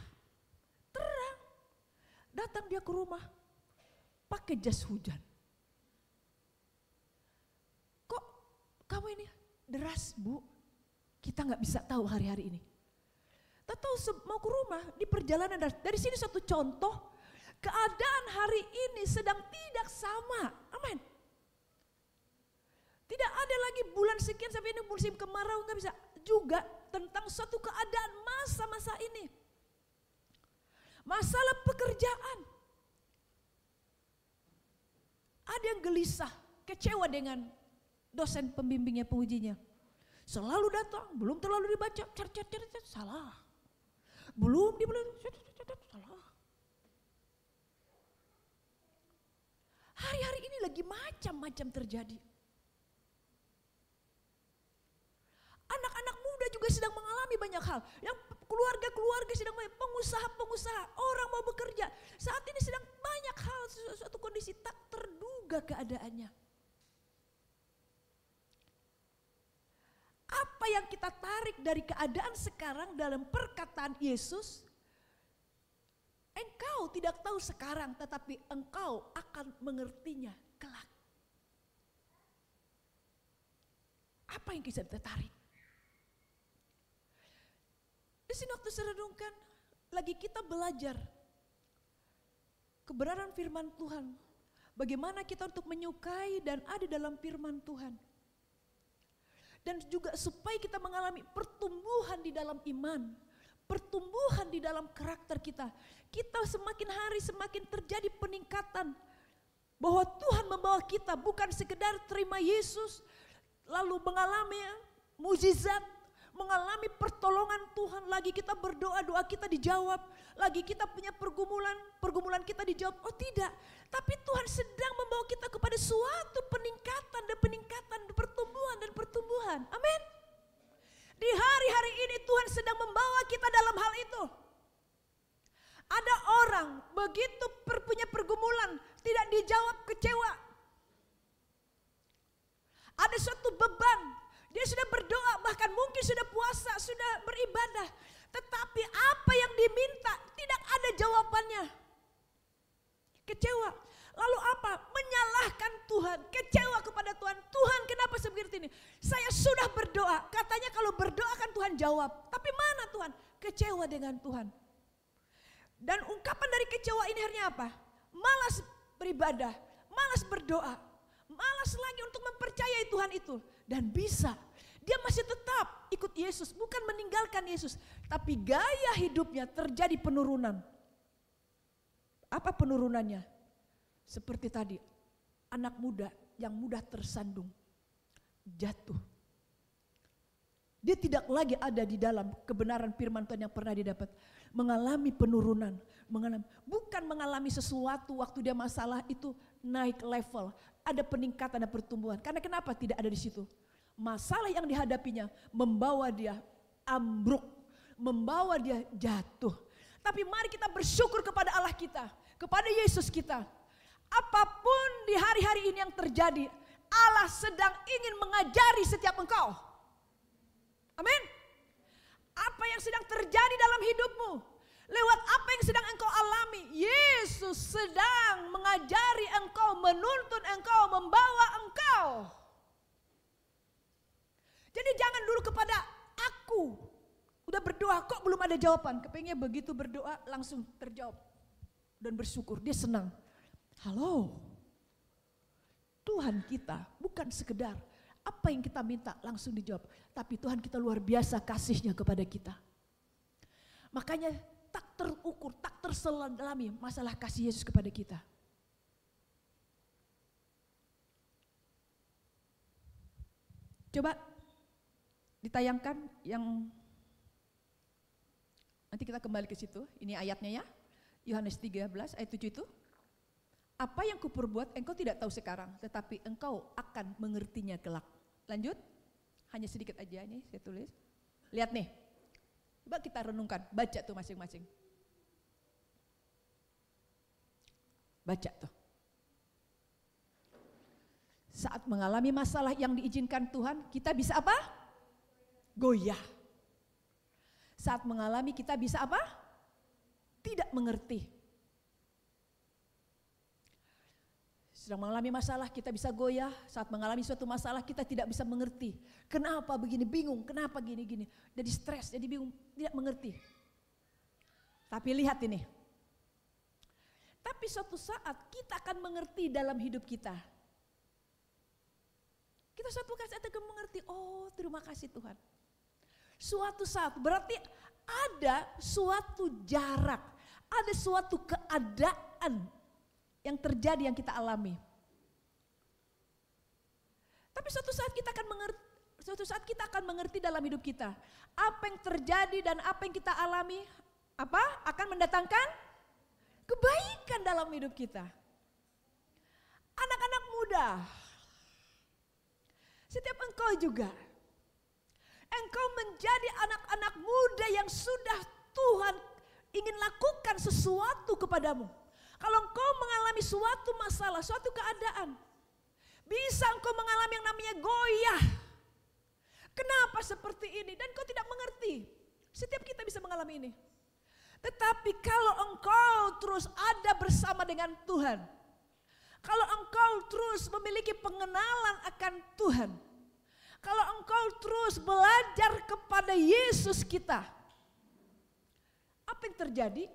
terang. Datang dia ke rumah pakai jas hujan. Kok kamu ini deras bu? Kita nggak bisa tahu hari-hari ini. Tahu mau ke rumah di perjalanan dari sini satu contoh keadaan hari ini sedang tidak sama. Amin. Tidak ada lagi bulan sekian sampai ini musim kemarau, nggak bisa. Juga tentang suatu keadaan masa-masa ini. Masalah pekerjaan. Ada yang gelisah, kecewa dengan dosen pembimbingnya, pengujinya. Selalu datang, belum terlalu dibaca, salah. Belum salah. Hari-hari ini lagi macam-macam terjadi. Anak-anak muda juga sedang mengalami banyak hal. Yang keluarga-keluarga sedang banyak, pengusaha-pengusaha, orang mau bekerja. Saat ini sedang banyak hal, suatu kondisi tak terduga keadaannya. Apa yang kita tarik dari keadaan sekarang dalam perkataan Yesus? Engkau tidak tahu sekarang, tetapi engkau akan mengertinya kelak. Apa yang kita tarik? Di sini waktu saya renungkan, lagi kita belajar kebenaran firman Tuhan. Bagaimana kita untuk menyukai dan ada dalam firman Tuhan. Dan juga supaya kita mengalami pertumbuhan di dalam iman, pertumbuhan di dalam karakter kita. Kita semakin hari semakin terjadi peningkatan. Bahwa Tuhan membawa kita bukan sekedar terima Yesus, lalu mengalami mukjizat, mengalami pertolongan Tuhan. Lagi kita berdoa, doa kita dijawab. Lagi kita punya pergumulan, pergumulan kita dijawab. Oh tidak, tapi Tuhan sedang membawa kita kepada suatu peningkatan dan peningkatan, pertumbuhan dan pertumbuhan. Amin. Di hari-hari ini Tuhan sedang membawa kita dalam hal itu. Ada orang begitu punya pergumulan, tidak dijawab, kecewa. Ada suatu beban, dia sudah berdoa, bahkan mungkin sudah puasa, sudah beribadah. Tetapi apa yang diminta tidak ada jawabannya. Kecewa. Lalu apa? Menyalahkan Tuhan, kecewa kepada Tuhan. Tuhan, kenapa seperti ini? Saya sudah berdoa, katanya kalau berdoa kan Tuhan jawab. Tapi mana Tuhan? Kecewa dengan Tuhan. Dan ungkapan dari kecewa ini akhirnya apa? Malas beribadah, malas berdoa, malas lagi untuk mempercayai Tuhan itu. Dan bisa, dia masih tetap ikut Yesus, bukan meninggalkan Yesus. Tapi gaya hidupnya terjadi penurunan. Apa penurunannya? Seperti tadi, anak muda yang mudah tersandung, jatuh. Dia tidak lagi ada di dalam kebenaran firman Tuhan yang pernah didapat. Mengalami penurunan, bukan mengalami sesuatu waktu dia masalah itu naik level. Ada peningkatan dan pertumbuhan. Karena kenapa tidak ada di situ? Masalah yang dihadapinya membawa dia ambruk, membawa dia jatuh. Tapi mari kita bersyukur kepada Allah kita, kepada Yesus kita. Apapun di hari-hari ini yang terjadi, Allah sedang ingin mengajari setiap engkau. Amin. Apa yang sedang terjadi dalam hidupmu, lewat apa yang sedang engkau alami, Yesus sedang mengajari engkau, menuntun engkau, membawa engkau. Jadi jangan dulu kepada aku, udah berdoa kok belum ada jawaban. Kepengnya begitu berdoa langsung terjawab dan bersyukur, dia senang. Halo, Tuhan kita bukan sekedar apa yang kita minta langsung dijawab. Tapi Tuhan kita luar biasa kasihnya kepada kita. Makanya tak terukur, tak terselami masalah kasih Yesus kepada kita. Coba ditayangkan yang nanti kita kembali ke situ. Ini ayatnya ya. Yohanes 13 ayat 7 itu. Apa yang kuperbuat engkau tidak tahu sekarang, tetapi engkau akan mengertinya kelak. Lanjut, hanya sedikit aja nih saya tulis. Lihat nih, coba kita renungkan, baca tuh masing-masing. Baca tuh. Saat mengalami masalah yang diizinkan Tuhan, kita bisa apa? Goyah. Saat mengalami kita bisa apa? Tidak mengerti. Sedang mengalami masalah kita bisa goyah, saat mengalami suatu masalah kita tidak bisa mengerti. Kenapa begini, bingung, kenapa gini-gini. Jadi stres, jadi bingung, tidak mengerti. Tapi lihat ini. Tapi suatu saat kita akan mengerti dalam hidup kita. Kita suatu saat akan mengerti, oh terima kasih Tuhan. Suatu saat berarti ada suatu jarak, Ada suatu keadaan yang terjadi yang kita alami. Tapi suatu saat kita akan mengerti dalam hidup kita. Apa yang terjadi dan apa yang kita alami akan mendatangkan kebaikan dalam hidup kita. Anak-anak muda, setiap engkau juga, engkau menjadi anak-anak muda yang sudah Tuhan ingin lakukan sesuatu kepadamu. Kalau engkau mengalami suatu masalah, suatu keadaan, bisa engkau mengalami yang namanya goyah. Kenapa seperti ini? Dan kau tidak mengerti. Setiap kita bisa mengalami ini. Tetapi kalau engkau terus ada bersama dengan Tuhan, kalau engkau terus memiliki pengenalan akan Tuhan, kalau engkau terus belajar kepada Yesus kita, apa yang terjadi?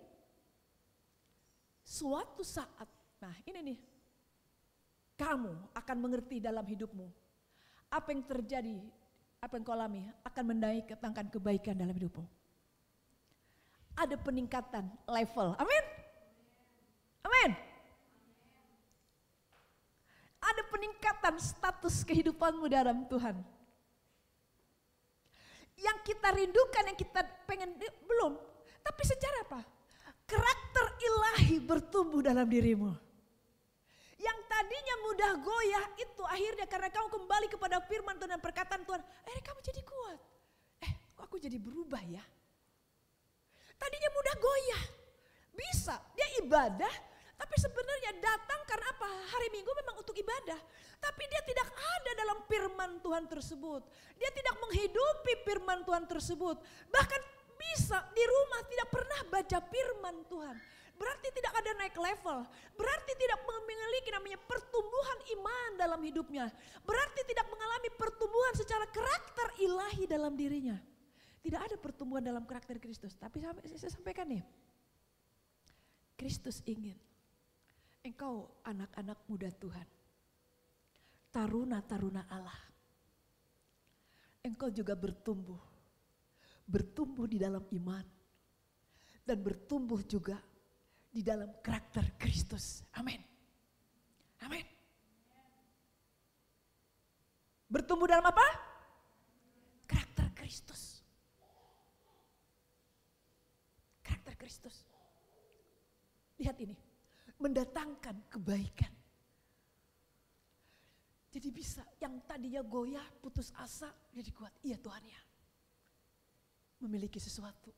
Suatu saat, nah ini nih, kamu akan mengerti dalam hidupmu, apa yang terjadi, apa yang kau alami akan mendatangkan kebaikan dalam hidupmu. Ada peningkatan level, amin, amin. Ada peningkatan status kehidupanmu dalam Tuhan. Yang kita rindukan, yang kita pengen, belum. Tapi secara apa? Karakter ilahi bertumbuh dalam dirimu. Yang tadinya mudah goyah itu akhirnya karena kamu kembali kepada firman Tuhan dan perkataan Tuhan. Akhirnya kamu jadi kuat. Kok aku jadi berubah ya? Tadinya mudah goyah. Bisa, dia ibadah. Tapi sebenarnya datang karena apa? Hari Minggu memang untuk ibadah. Tapi dia tidak ada dalam firman Tuhan tersebut. Dia tidak menghidupi firman Tuhan tersebut. Bahkan bisa di rumah tidak pernah baca firman Tuhan. Berarti tidak ada naik level. Berarti tidak memiliki namanya pertumbuhan iman dalam hidupnya. Berarti tidak mengalami pertumbuhan secara karakter ilahi dalam dirinya. Tidak ada pertumbuhan dalam karakter Kristus. Tapi saya sampaikan nih. Kristus ingin engkau anak-anak muda Tuhan, taruna-taruna Allah, engkau juga bertumbuh di dalam iman dan bertumbuh juga di dalam karakter Kristus. Amin. Amin. Bertumbuh dalam apa? Karakter Kristus. Karakter Kristus. Lihat ini. Mendatangkan kebaikan. Jadi bisa yang tadinya goyah, putus asa, jadi kuat. Iya Tuhan ya. Memiliki sesuatu.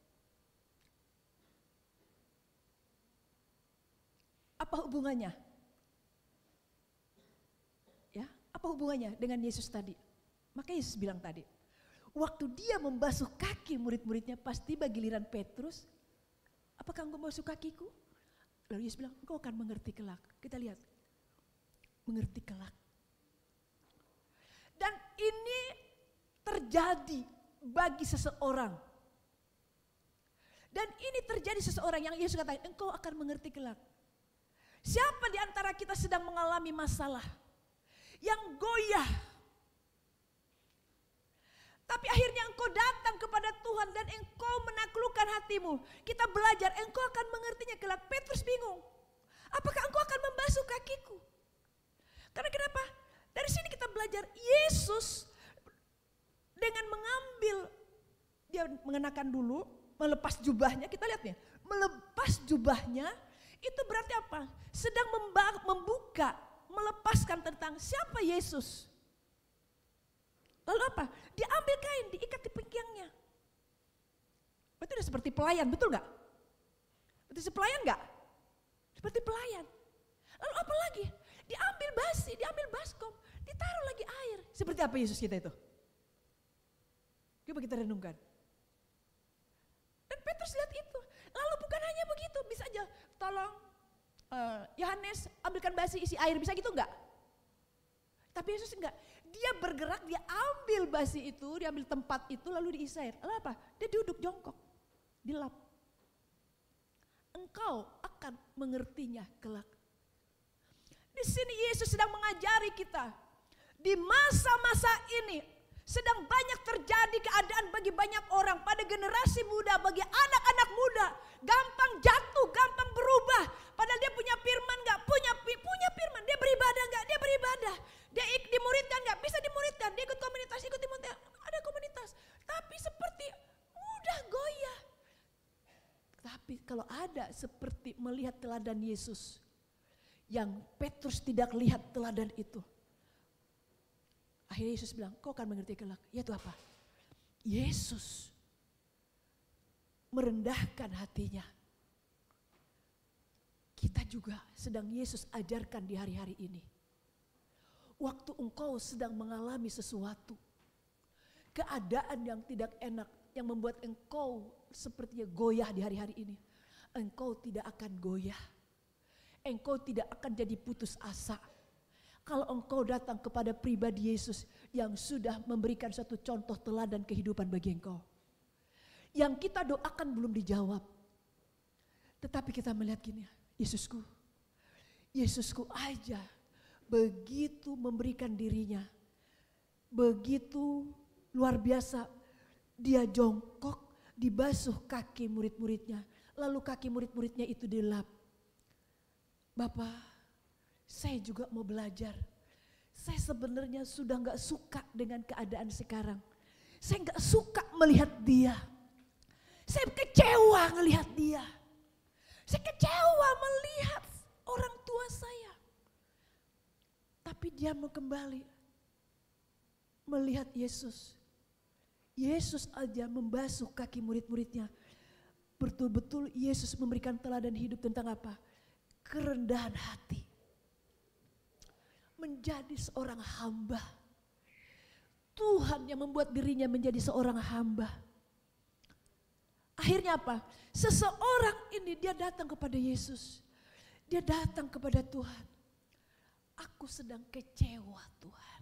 Apa hubungannya? Ya, apa hubungannya dengan Yesus tadi? Maka Yesus bilang tadi, waktu dia membasuh kaki murid-muridnya pas tiba giliran Petrus, apakah engkau membasuh kakiku? Lalu Yesus bilang, engkau akan mengerti kelak. Kita lihat, mengerti kelak. Dan ini terjadi bagi seseorang. Dan ini terjadi seseorang yang Yesus katakan, engkau akan mengerti kelak. Siapa di antara kita sedang mengalami masalah yang goyah, tapi akhirnya engkau datang kepada Tuhan dan engkau menaklukkan hatimu. Kita belajar, engkau akan mengertinya kelak. Petrus bingung. Apakah engkau akan membasuh kakiku? Karena kenapa? Dari sini kita belajar Yesus dengan mengambil, dia mengenakan dulu, melepas jubahnya. Kita lihat nih, melepas jubahnya itu berarti apa? Sedang membuka, melepaskan tentang siapa Yesus. Lalu apa? Dia ambil kain, diikat di pinggangnya. Berarti udah seperti pelayan, betul gak? Seperti pelayan gak? Seperti pelayan. Lalu apa lagi? Diambil basi, diambil baskom, ditaruh lagi air. Seperti apa Yesus kita itu? Coba kita renungkan. Dan Petrus lihat itu. Lalu bukan hanya begitu, bisa aja tolong Yohanes ambilkan basi isi air, bisa gitu enggak? Tapi Yesus enggak. Dia bergerak, dia ambil basi itu, dia ambil tempat itu lalu diisi air. Lalu apa? Dia duduk jongkok, dilap. Engkau akan mengertinya kelak. Di sini Yesus sedang mengajari kita. Di masa-masa ini, Sedang banyak terjadi keadaan bagi banyak orang pada generasi muda, bagi anak-anak muda. Gampang jatuh, gampang berubah. Padahal dia punya firman gak? Punya firman. Dia beribadah gak? Dia beribadah. Dia dimuridkan gak? Bisa dimuridkan. Dia ikut komunitas, ada komunitas. Tapi seperti mudah goyah. Tapi kalau ada seperti melihat teladan Yesus. Yang Petrus tidak lihat teladan itu. Akhirnya Yesus bilang, kau akan mengerti kelak. Yaitu apa? Yesus merendahkan hatinya. Kita juga sedang Yesus ajarkan di hari-hari ini. Waktu engkau sedang mengalami sesuatu. Keadaan yang tidak enak. Yang membuat engkau sepertinya goyah di hari-hari ini. Engkau tidak akan goyah. Engkau tidak akan jadi putus asa. Kalau engkau datang kepada pribadi Yesus yang sudah memberikan satu contoh teladan kehidupan bagi engkau. Yang kita doakan belum dijawab. Tetapi kita melihat gini, Yesusku aja begitu memberikan dirinya. Begitu luar biasa. Dia jongkok, dibasuh kaki murid-muridnya. Lalu kaki murid-muridnya itu dilap. Bapak, saya juga mau belajar. Saya sebenarnya sudah gak suka dengan keadaan sekarang. Saya gak suka melihat dia. Saya kecewa melihat dia. Saya kecewa melihat orang tua saya. Tapi dia mau kembali melihat Yesus. Yesus aja membasuh kaki murid-muridnya. Betul-betul Yesus memberikan teladan hidup tentang apa? Kerendahan hati. Menjadi seorang hamba. Tuhan yang membuat dirinya menjadi seorang hamba. Akhirnya apa? Seseorang ini dia datang kepada Yesus. Dia datang kepada Tuhan. Aku sedang kecewa Tuhan.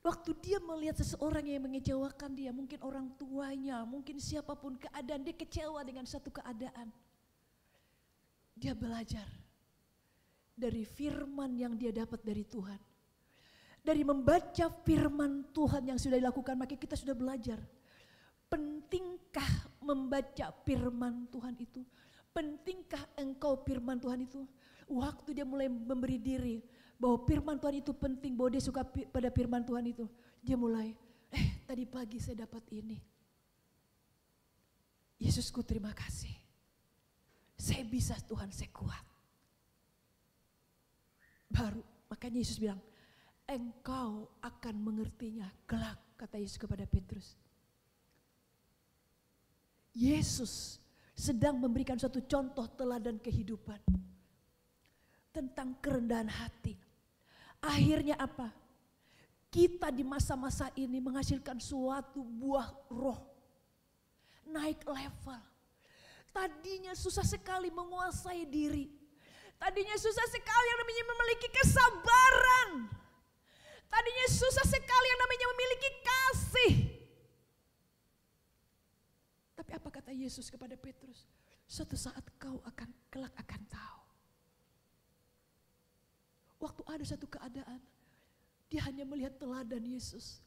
Waktu dia melihat seseorang yang mengecewakan dia. Mungkin orang tuanya, mungkin siapapun keadaan. Dia kecewa dengan satu keadaan. Dia belajar. Dari firman yang dia dapat dari Tuhan. Dari membaca firman Tuhan yang sudah dilakukan, maka kita sudah belajar. Pentingkah membaca firman Tuhan itu? Pentingkah engkau firman Tuhan itu? Waktu dia mulai memberi diri bahwa firman Tuhan itu penting, bahwa dia suka pada firman Tuhan itu. Dia mulai, tadi pagi saya dapat ini. Yesusku terima kasih. Saya bisa Tuhan, saya kuat. Baru makanya Yesus bilang, engkau akan mengertinya kelak, kata Yesus kepada Petrus. Yesus sedang memberikan suatu contoh teladan kehidupan tentang kerendahan hati. Akhirnya apa? Kita di masa-masa ini menghasilkan suatu buah roh, naik level. Tadinya susah sekali menguasai diri. Tadinya susah sekali yang namanya memiliki kesabaran. Tadinya susah sekali yang namanya memiliki kasih. Tapi apa kata Yesus kepada Petrus? Suatu saat kau kelak akan tahu. Waktu ada satu keadaan, dia hanya melihat teladan Yesus.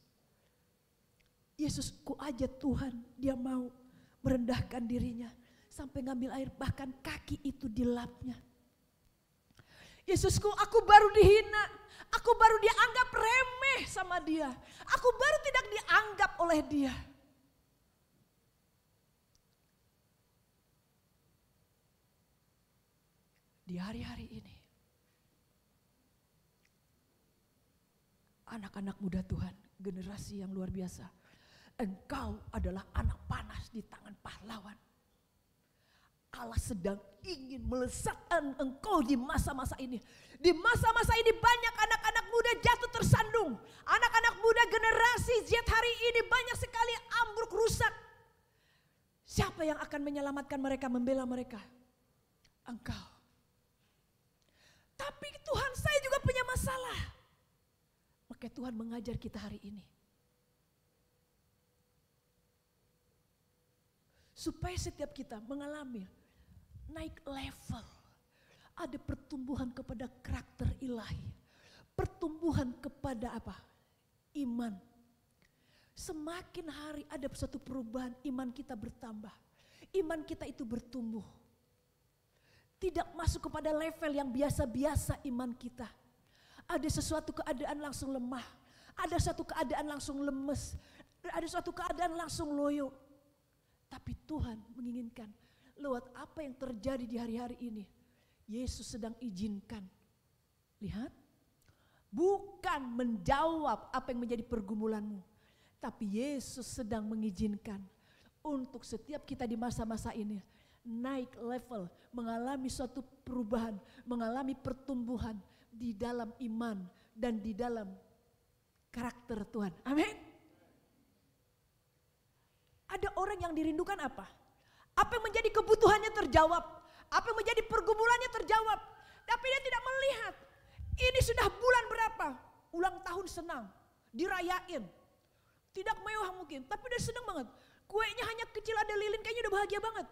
Yesusku aja Tuhan, dia mau merendahkan dirinya. Sampai ngambil air, bahkan kaki itu dilapnya. Yesusku, aku baru dihina, aku baru dianggap remeh sama dia, aku baru tidak dianggap oleh dia. Di hari-hari ini, anak-anak muda Tuhan, generasi yang luar biasa, engkau adalah anak panas di tangan pahlawan. Allah sedang ingin melesatkan engkau di masa-masa ini. Di masa-masa ini banyak anak-anak muda jatuh tersandung. Anak-anak muda generasi Z hari ini banyak sekali ambruk rusak. Siapa yang akan menyelamatkan mereka, membela mereka? Engkau. Tapi Tuhan, saya juga punya masalah. Maka Tuhan mengajar kita hari ini. Supaya setiap kita mengalami naik level. Ada pertumbuhan kepada karakter ilahi. Pertumbuhan kepada apa? iman. Semakin hari ada suatu perubahan, iman kita bertambah. Iman kita itu bertumbuh. Tidak masuk kepada level yang biasa-biasa iman kita. Ada sesuatu keadaan langsung lemah. Ada suatu keadaan langsung lemes. Ada suatu keadaan langsung loyo. Tapi Tuhan menginginkan lewat apa yang terjadi di hari-hari ini. Yesus sedang izinkan. Lihat. Bukan menjawab apa yang menjadi pergumulanmu. Tapi Yesus sedang mengizinkan untuk setiap kita di masa-masa ini naik level, mengalami suatu perubahan, mengalami pertumbuhan di dalam iman dan di dalam karakter Tuhan. Amin. Ada orang yang dirindukan apa? Apa yang menjadi kebutuhannya terjawab, apa yang menjadi pergumulannya terjawab, tapi dia tidak melihat. Ini sudah bulan berapa? Ulang tahun senang, dirayain. Tidak mewah mungkin, tapi udah senang banget. Kuenya hanya kecil, ada lilin, kayaknya udah bahagia banget.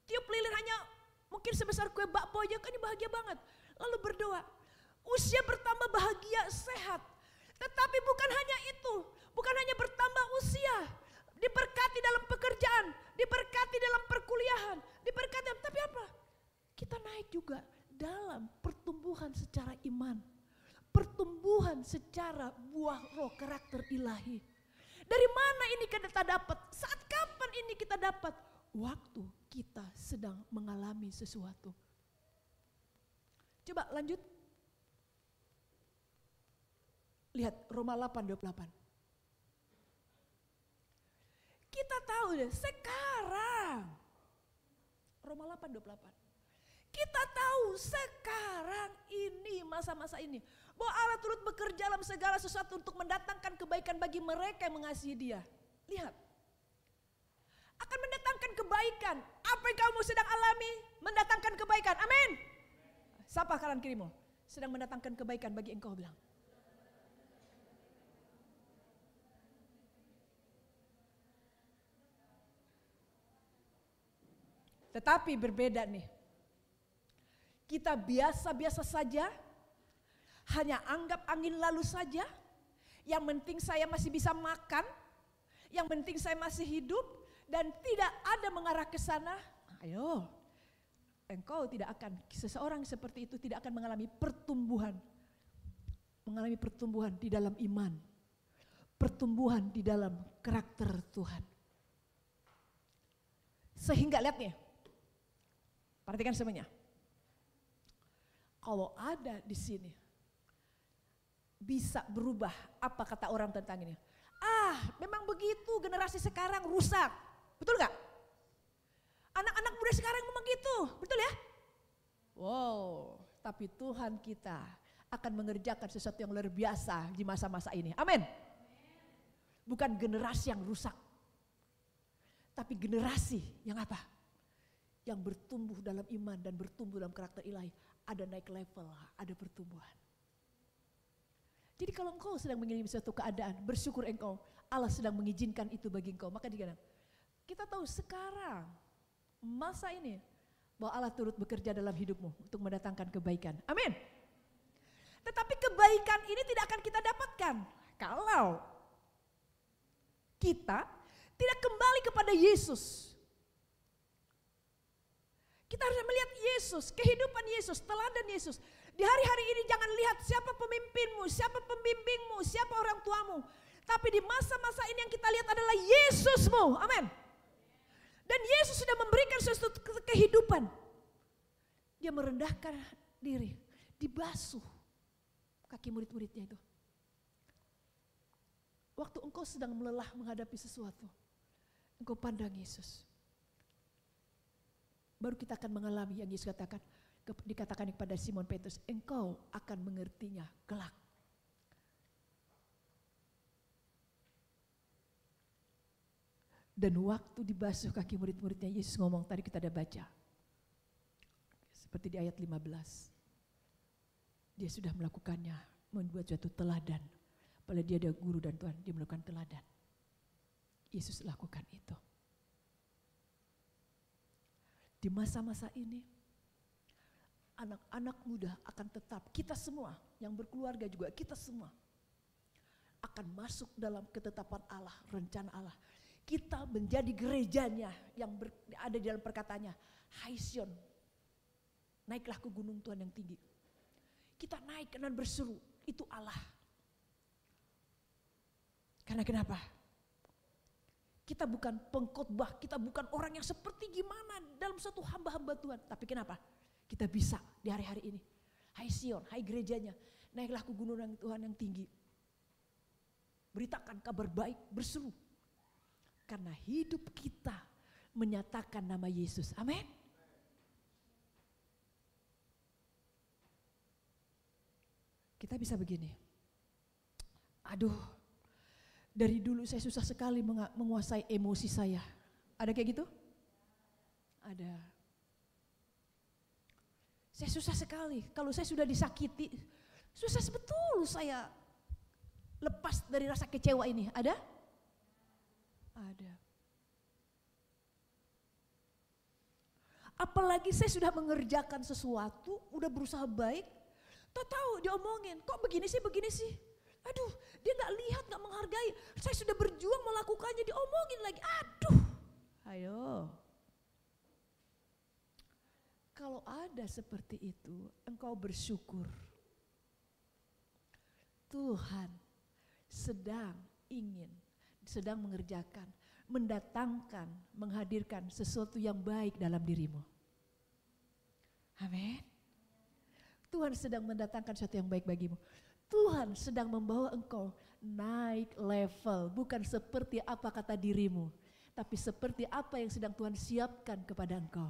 Tiup lilin hanya mungkin sebesar kue bakpo aja, kan bahagia banget. Lalu berdoa, usia bertambah bahagia, sehat. Tetapi bukan hanya itu, bukan hanya bertambah usia. Diberkati dalam pekerjaan, diberkati dalam perkuliahan, diberkati, tapi apa? Kita naik juga dalam pertumbuhan secara iman. Pertumbuhan secara buah roh karakter ilahi. Dari mana ini kita dapat? Saat kapan ini kita dapat? Waktu kita sedang mengalami sesuatu. Coba lanjut. Lihat Roma 8:28. Kita tahu deh sekarang. Roma 8:28. Kita tahu sekarang ini masa-masa ini bahwa Allah turut bekerja dalam segala sesuatu untuk mendatangkan kebaikan bagi mereka yang mengasihi Dia. Lihat. Akan mendatangkan kebaikan. Apa yang kamu sedang alami mendatangkan kebaikan. Amin. Sapa kanan kirimu. Sedang mendatangkan kebaikan bagi engkau, bilang. Tetapi berbeda nih. Kita biasa-biasa saja. Hanya anggap angin lalu saja. Yang penting saya masih bisa makan. Yang penting saya masih hidup. Dan tidak ada mengarah ke sana. Ayo. Engkau tidak akan, seseorang seperti itu tidak akan mengalami pertumbuhan. Mengalami pertumbuhan di dalam iman. Pertumbuhan di dalam karakter Tuhan. Sehingga lihat nih. Perhatikan semuanya. Kalau ada di sini. Bisa berubah apa kata orang tentang ini. Memang begitu generasi sekarang rusak. Betul gak? Anak-anak muda sekarang memang gitu. Betul ya? Wow. Tapi Tuhan kita akan mengerjakan sesuatu yang luar biasa di masa-masa ini. Amin. Bukan generasi yang rusak. Tapi generasi yang apa? Yang bertumbuh dalam iman dan bertumbuh dalam karakter ilahi. Ada naik level, ada pertumbuhan. Jadi kalau engkau sedang mengalami suatu keadaan, bersyukur engkau, Allah sedang mengizinkan itu bagi engkau. Maka dikatakan, kita tahu sekarang, masa ini, bahwa Allah turut bekerja dalam hidupmu untuk mendatangkan kebaikan. Amin. Tetapi kebaikan ini tidak akan kita dapatkan kalau kita tidak kembali kepada Yesus. Kita harus melihat Yesus, kehidupan Yesus, teladan Yesus. Di hari-hari ini jangan lihat siapa pemimpinmu, siapa pembimbingmu, siapa orang tuamu. Tapi di masa-masa ini yang kita lihat adalah Yesusmu. Amin. Dan Yesus sudah memberikan sesuatu kehidupan. Dia merendahkan diri, dibasuh kaki murid-muridnya itu. Waktu engkau sedang melelah menghadapi sesuatu, engkau pandang Yesus. Baru kita akan mengalami yang Yesus katakan, dikatakan kepada Simon Petrus, engkau akan mengertinya kelak. Dan waktu dibasuh kaki murid-muridnya, Yesus ngomong, tadi kita ada baca. Seperti di ayat 15. Dia sudah melakukannya, membuat suatu teladan. Padahal dia ada guru dan Tuhan, dia melakukan teladan. Yesus lakukan itu. Di masa-masa ini, anak-anak muda akan tetap, kita semua yang berkeluarga juga, kita semua akan masuk dalam ketetapan Allah, rencana Allah. Kita menjadi gerejanya yang ada di dalam perkataannya. Hai Sion, naiklah ke gunung Tuhan yang tinggi. Kita naik dan berseru, itu Allah. Karena kenapa? Kita bukan pengkhotbah, kita bukan orang yang seperti gimana dalam satu hamba-hamba Tuhan. Tapi kenapa? Kita bisa di hari-hari ini. Hai Sion, hai gerejanya, naiklah ke gunung Tuhan yang tinggi. Beritakan kabar baik, berseru. Karena hidup kita menyatakan nama Yesus. Amin. Kita bisa begini. Aduh, dari dulu saya susah sekali menguasai emosi saya. Ada kayak gitu? Ada. Saya susah sekali. Kalau saya sudah disakiti, susah betul saya lepas dari rasa kecewa ini. Ada? Ada. Apalagi saya sudah mengerjakan sesuatu, udah berusaha baik, tahu diomongin, kok begini sih? Aduh, dia gak lihat, gak menghargai. Saya sudah berjuang melakukannya, diomongin lagi. Aduh, ayo. Kalau ada seperti itu, engkau bersyukur. Tuhan sedang mengerjakan, mendatangkan, menghadirkan sesuatu yang baik dalam dirimu. Amin. Tuhan sedang mendatangkan sesuatu yang baik bagimu. Tuhan sedang membawa engkau naik level, bukan seperti apa kata dirimu, tapi seperti apa yang sedang Tuhan siapkan kepada engkau.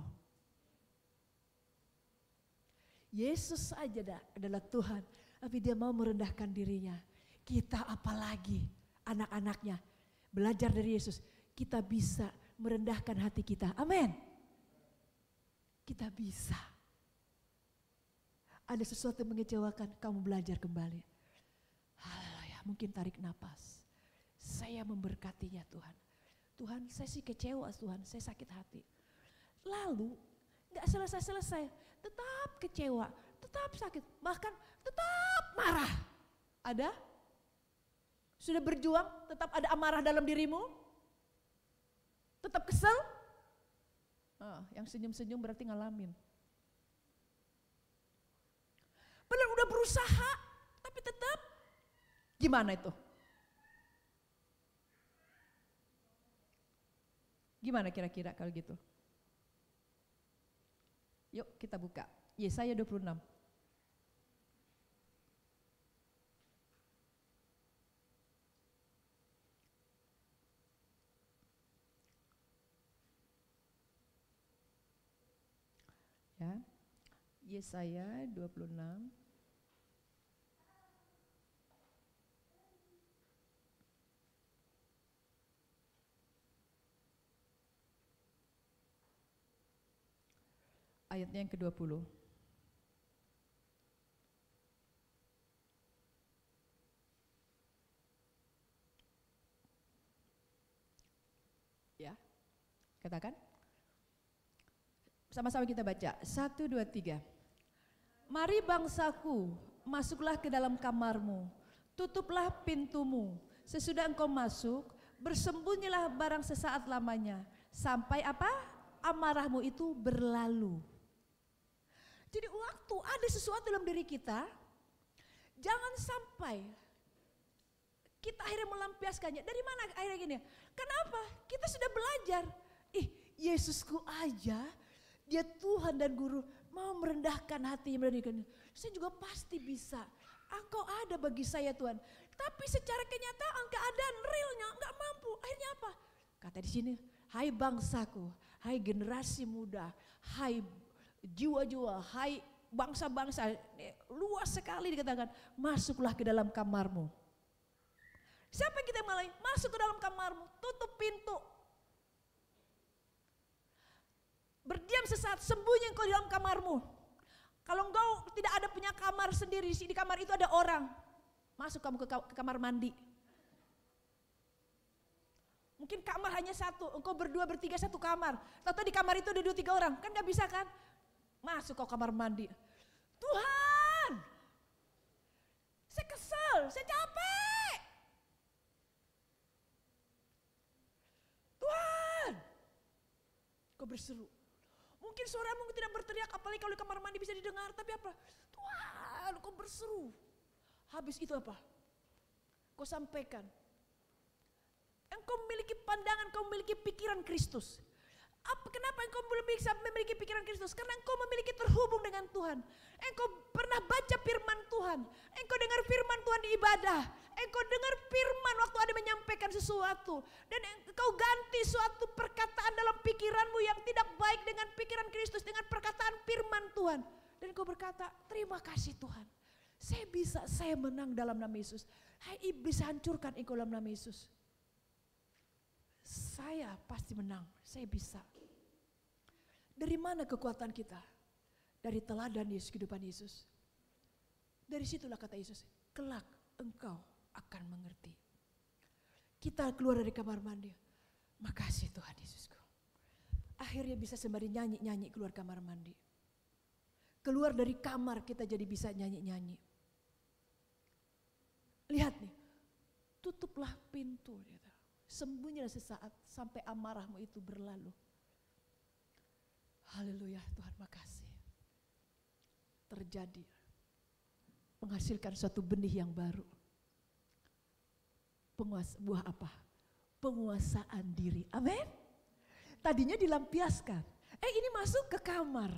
Yesus saja adalah Tuhan, tapi dia mau merendahkan dirinya. Kita apalagi anak-anaknya belajar dari Yesus, kita bisa merendahkan hati kita. Amin. Kita bisa. Ada sesuatu yang mengecewakan, kamu belajar kembali. Haleluya, mungkin tarik napas. Saya memberkatinya Tuhan. Tuhan, saya sih kecewa Tuhan, saya sakit hati. Lalu gak selesai-selesai, tetap kecewa, tetap sakit, bahkan tetap marah. Ada? Sudah berjuang, tetap ada amarah dalam dirimu? Tetap kesel? Yang senyum-senyum berarti ngalamin. Padahal udah berusaha, tapi tetap gimana itu? Gimana kira-kira kalau gitu? Yuk kita buka. Yesaya 26. Ya. Yesaya 26. Ayatnya yang ke-20. Ya, katakan. Sama-sama kita baca. 1, 2, 3. Mari bangsaku, masuklah ke dalam kamarmu, tutuplah pintumu. Sesudah engkau masuk, bersembunyilah barang sesaat lamanya. Sampai apa? Amarahmu itu berlalu. Jadi waktu ada sesuatu dalam diri kita, jangan sampai kita akhirnya melampiaskannya. Dari mana akhirnya gini? Kenapa? Kita sudah belajar. Yesusku aja, dia Tuhan dan Guru, mau merendahkan hatinya. Saya juga pasti bisa. Engkau ada bagi saya Tuhan. Tapi secara kenyataan keadaan realnya enggak mampu. Akhirnya apa? Kata di sini, hai bangsaku, hai generasi muda, hai jiwa-jiwa, hai bangsa-bangsa, luas sekali dikatakan, masuklah ke dalam kamarmu. Siapa yang kita mulai? Masuk ke dalam kamarmu, tutup pintu. Berdiam sesaat, sembunyi engkau di dalam kamarmu. Kalau engkau tidak ada punya kamar sendiri, di kamar itu ada orang. Masuk kamu ke kamar mandi. Mungkin kamar hanya satu, engkau berdua bertiga satu kamar. Tahu di kamar itu ada 2-3 orang, kan gak bisa kan? Masuk kau kamar mandi. Tuhan, saya kesel, saya capek. berseru. Mungkin suaramu tidak berteriak, apalagi kalau di kamar mandi bisa didengar, tapi apa? Tuhan, kau berseru. Habis itu apa? Kau sampaikan. Engkau memiliki pandangan, kau memiliki pikiran Kristus. Kenapa engkau belum bisa memiliki pikiran Kristus? Karena engkau memiliki terhubung dengan Tuhan. Engkau pernah baca firman Tuhan. Engkau dengar firman Tuhan di ibadah. Engkau dengar firman waktu ada menyampaikan sesuatu. Dan engkau ganti suatu perkataan dalam pikiranmu yang tidak baik dengan pikiran Kristus. Dengan perkataan firman Tuhan. Dan engkau berkata, terima kasih Tuhan. Saya menang dalam nama Yesus. Hai iblis, hancurkan engkau dalam nama Yesus. Saya pasti menang, saya bisa. Dari mana kekuatan kita? Dari teladan Yesus, kehidupan Yesus. Dari situlah kata Yesus, kelak engkau akan mengerti. Kita keluar dari kamar mandi. Makasih Tuhan Yesusku. Akhirnya bisa sembari nyanyi-nyanyi keluar kamar mandi. Keluar dari kamar kita jadi bisa nyanyi-nyanyi. Lihat nih, tutuplah pintu. Sembunyilah sesaat sampai amarahmu itu berlalu. Haleluya, Tuhan makasih. Terjadi. Menghasilkan suatu benih yang baru. Buah apa? Penguasaan diri. Amin. Tadinya dilampiaskan. Ini masuk ke kamar.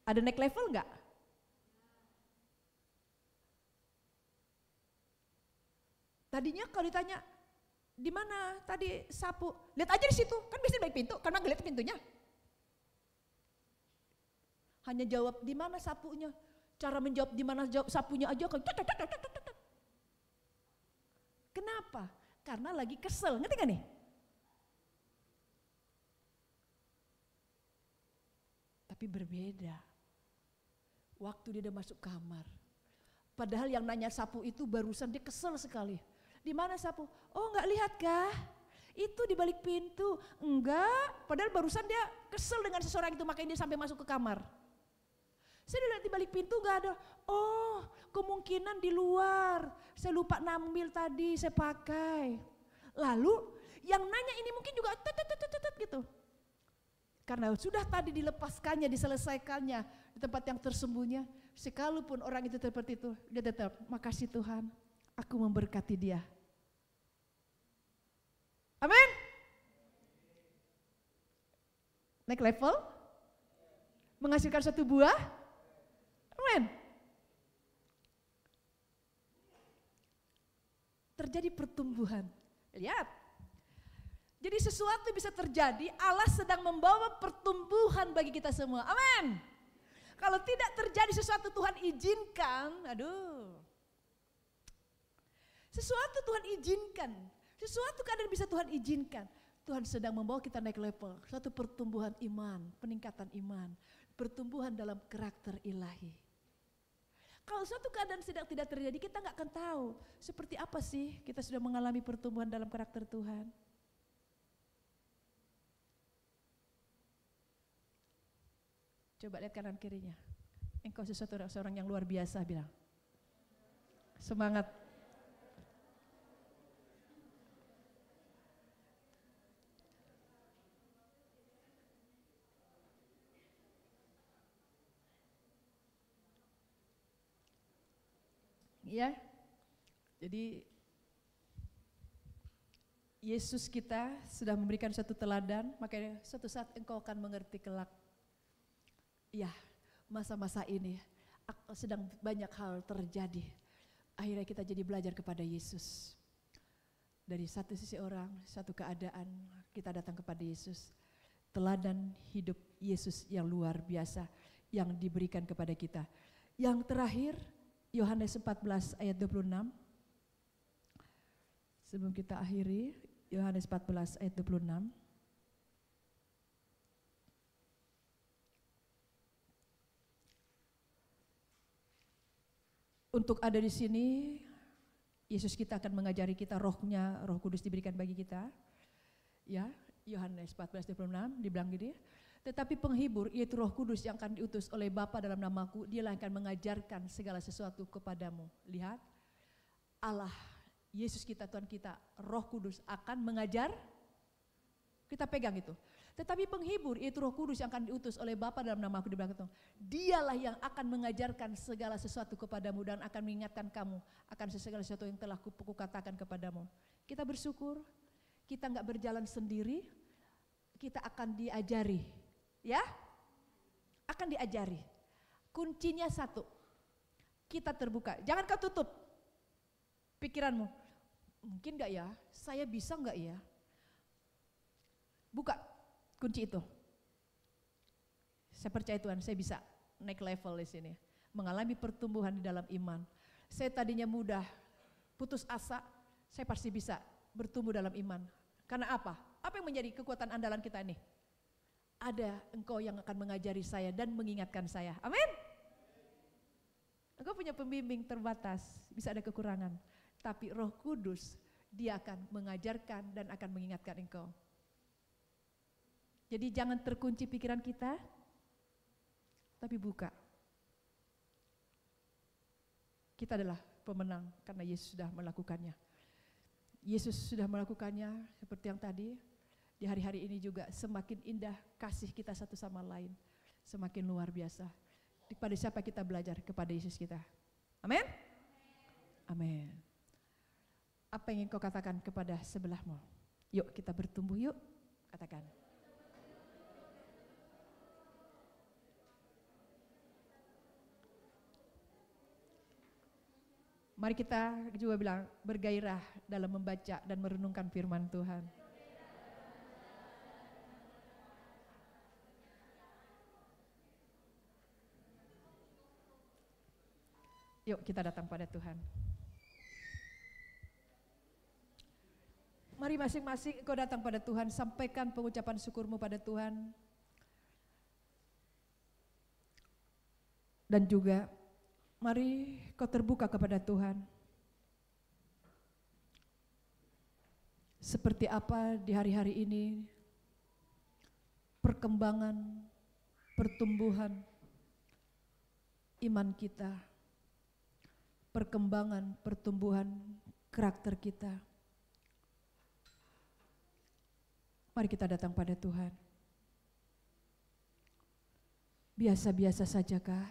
Ada naik level enggak? Tadinya kalau ditanya, di mana tadi sapu? Lihat aja di situ, kan biasanya baik pintu, karena ngeliat pintunya. Hanya jawab di mana sapunya. Cara menjawab di mana jawab sapunya aja kan. Kenapa? Karena lagi kesel, ngerti gak nih? Tapi berbeda. Waktu dia udah masuk kamar. Padahal yang nanya sapu itu barusan dia kesel sekali. Di mana sapu? Oh enggak lihat kah? Itu di balik pintu. Enggak, padahal barusan dia kesel dengan seseorang itu makanya dia sampai masuk ke kamar. Saya lihat di balik pintu enggak ada. Oh, kemungkinan di luar. Saya lupa ngambil tadi, saya pakai. Lalu yang nanya ini mungkin juga gitu. Karena sudah tadi dilepaskannya, diselesaikannya di tempat yang tersembunyi. Sekalipun orang itu seperti itu, dia tetap, makasih Tuhan, aku memberkati dia. Amin. Naik level, menghasilkan satu buah. Amin. Terjadi pertumbuhan. Lihat. Jadi sesuatu bisa terjadi, Allah sedang membawa pertumbuhan bagi kita semua. Amin. Kalau tidak terjadi sesuatu Tuhan izinkan, sesuatu Tuhan izinkan, sesuatu keadaan bisa Tuhan izinkan. Tuhan sedang membawa kita naik level, suatu pertumbuhan iman, peningkatan iman, pertumbuhan dalam karakter ilahi. Kalau suatu keadaan sedang tidak terjadi, kita nggak akan tahu seperti apa sih kita sudah mengalami pertumbuhan dalam karakter Tuhan. Coba lihat kanan kirinya. Engkau seorang yang luar biasa, bilang. Semangat. Ya. Jadi Yesus kita sudah memberikan suatu teladan, makanya suatu saat engkau akan mengerti kelak. Ya, masa-masa ini sedang banyak hal terjadi. Akhirnya kita jadi belajar kepada Yesus. Dari satu sisi orang, satu keadaan, kita datang kepada Yesus. Teladan hidup Yesus yang luar biasa yang diberikan kepada kita. Yang terakhir, Yohanes 14 ayat 26. Sebelum kita akhiri, Yohanes 14 ayat 26. Untuk ada di sini, Yesus kita akan mengajari kita rohnya, Roh Kudus diberikan bagi kita. Ya, Yohanes 14:26 dibilang gini, tetapi penghibur yaitu Roh Kudus yang akan diutus oleh Bapa dalam namaku, dialah yang akan mengajarkan segala sesuatu kepadamu. Lihat, Allah Yesus kita, Tuhan kita, Roh Kudus akan mengajar. Kita pegang itu. Tetapi penghibur, yaitu Roh Kudus yang akan diutus oleh Bapa dalam nama aku di belakang. Dialah yang akan mengajarkan segala sesuatu kepadamu dan akan mengingatkan kamu akan segala sesuatu yang telah kukatakan kepadamu. Kita bersyukur, kita enggak berjalan sendiri, kita akan diajari. Ya? Akan diajari. Kuncinya satu, kita terbuka. Jangan kau tutup pikiranmu. Mungkin enggak ya? Saya bisa enggak ya? Buka kunci itu. Saya percaya Tuhan, saya bisa naik level di sini. Mengalami pertumbuhan di dalam iman. Saya tadinya mudah putus asa, saya pasti bisa bertumbuh dalam iman. Karena apa? Apa yang menjadi kekuatan andalan kita ini? Ada Engkau yang akan mengajari saya dan mengingatkan saya. Amin. Engkau punya pembimbing terbatas, bisa ada kekurangan. Tapi Roh Kudus, Dia akan mengajarkan dan akan mengingatkan engkau. Jadi jangan terkunci pikiran kita, tapi buka. Kita adalah pemenang karena Yesus sudah melakukannya. Yesus sudah melakukannya seperti yang tadi. Di hari-hari ini juga semakin indah kasih kita satu sama lain. Semakin luar biasa. Kepada siapa kita belajar? Kepada Yesus kita. Amin? Amin. Apa yang kau katakan kepada sebelahmu? Yuk kita bertumbuh yuk. Katakan. Mari kita juga bilang bergairah dalam membaca dan merenungkan firman Tuhan. Yuk kita datang pada Tuhan. Mari masing-masing kau datang pada Tuhan, sampaikan pengucapan syukurmu pada Tuhan. Dan juga mari kau terbuka kepada Tuhan. Seperti apa di hari-hari ini perkembangan, pertumbuhan iman kita, perkembangan, pertumbuhan karakter kita. Mari kita datang pada Tuhan. Biasa-biasa sajakah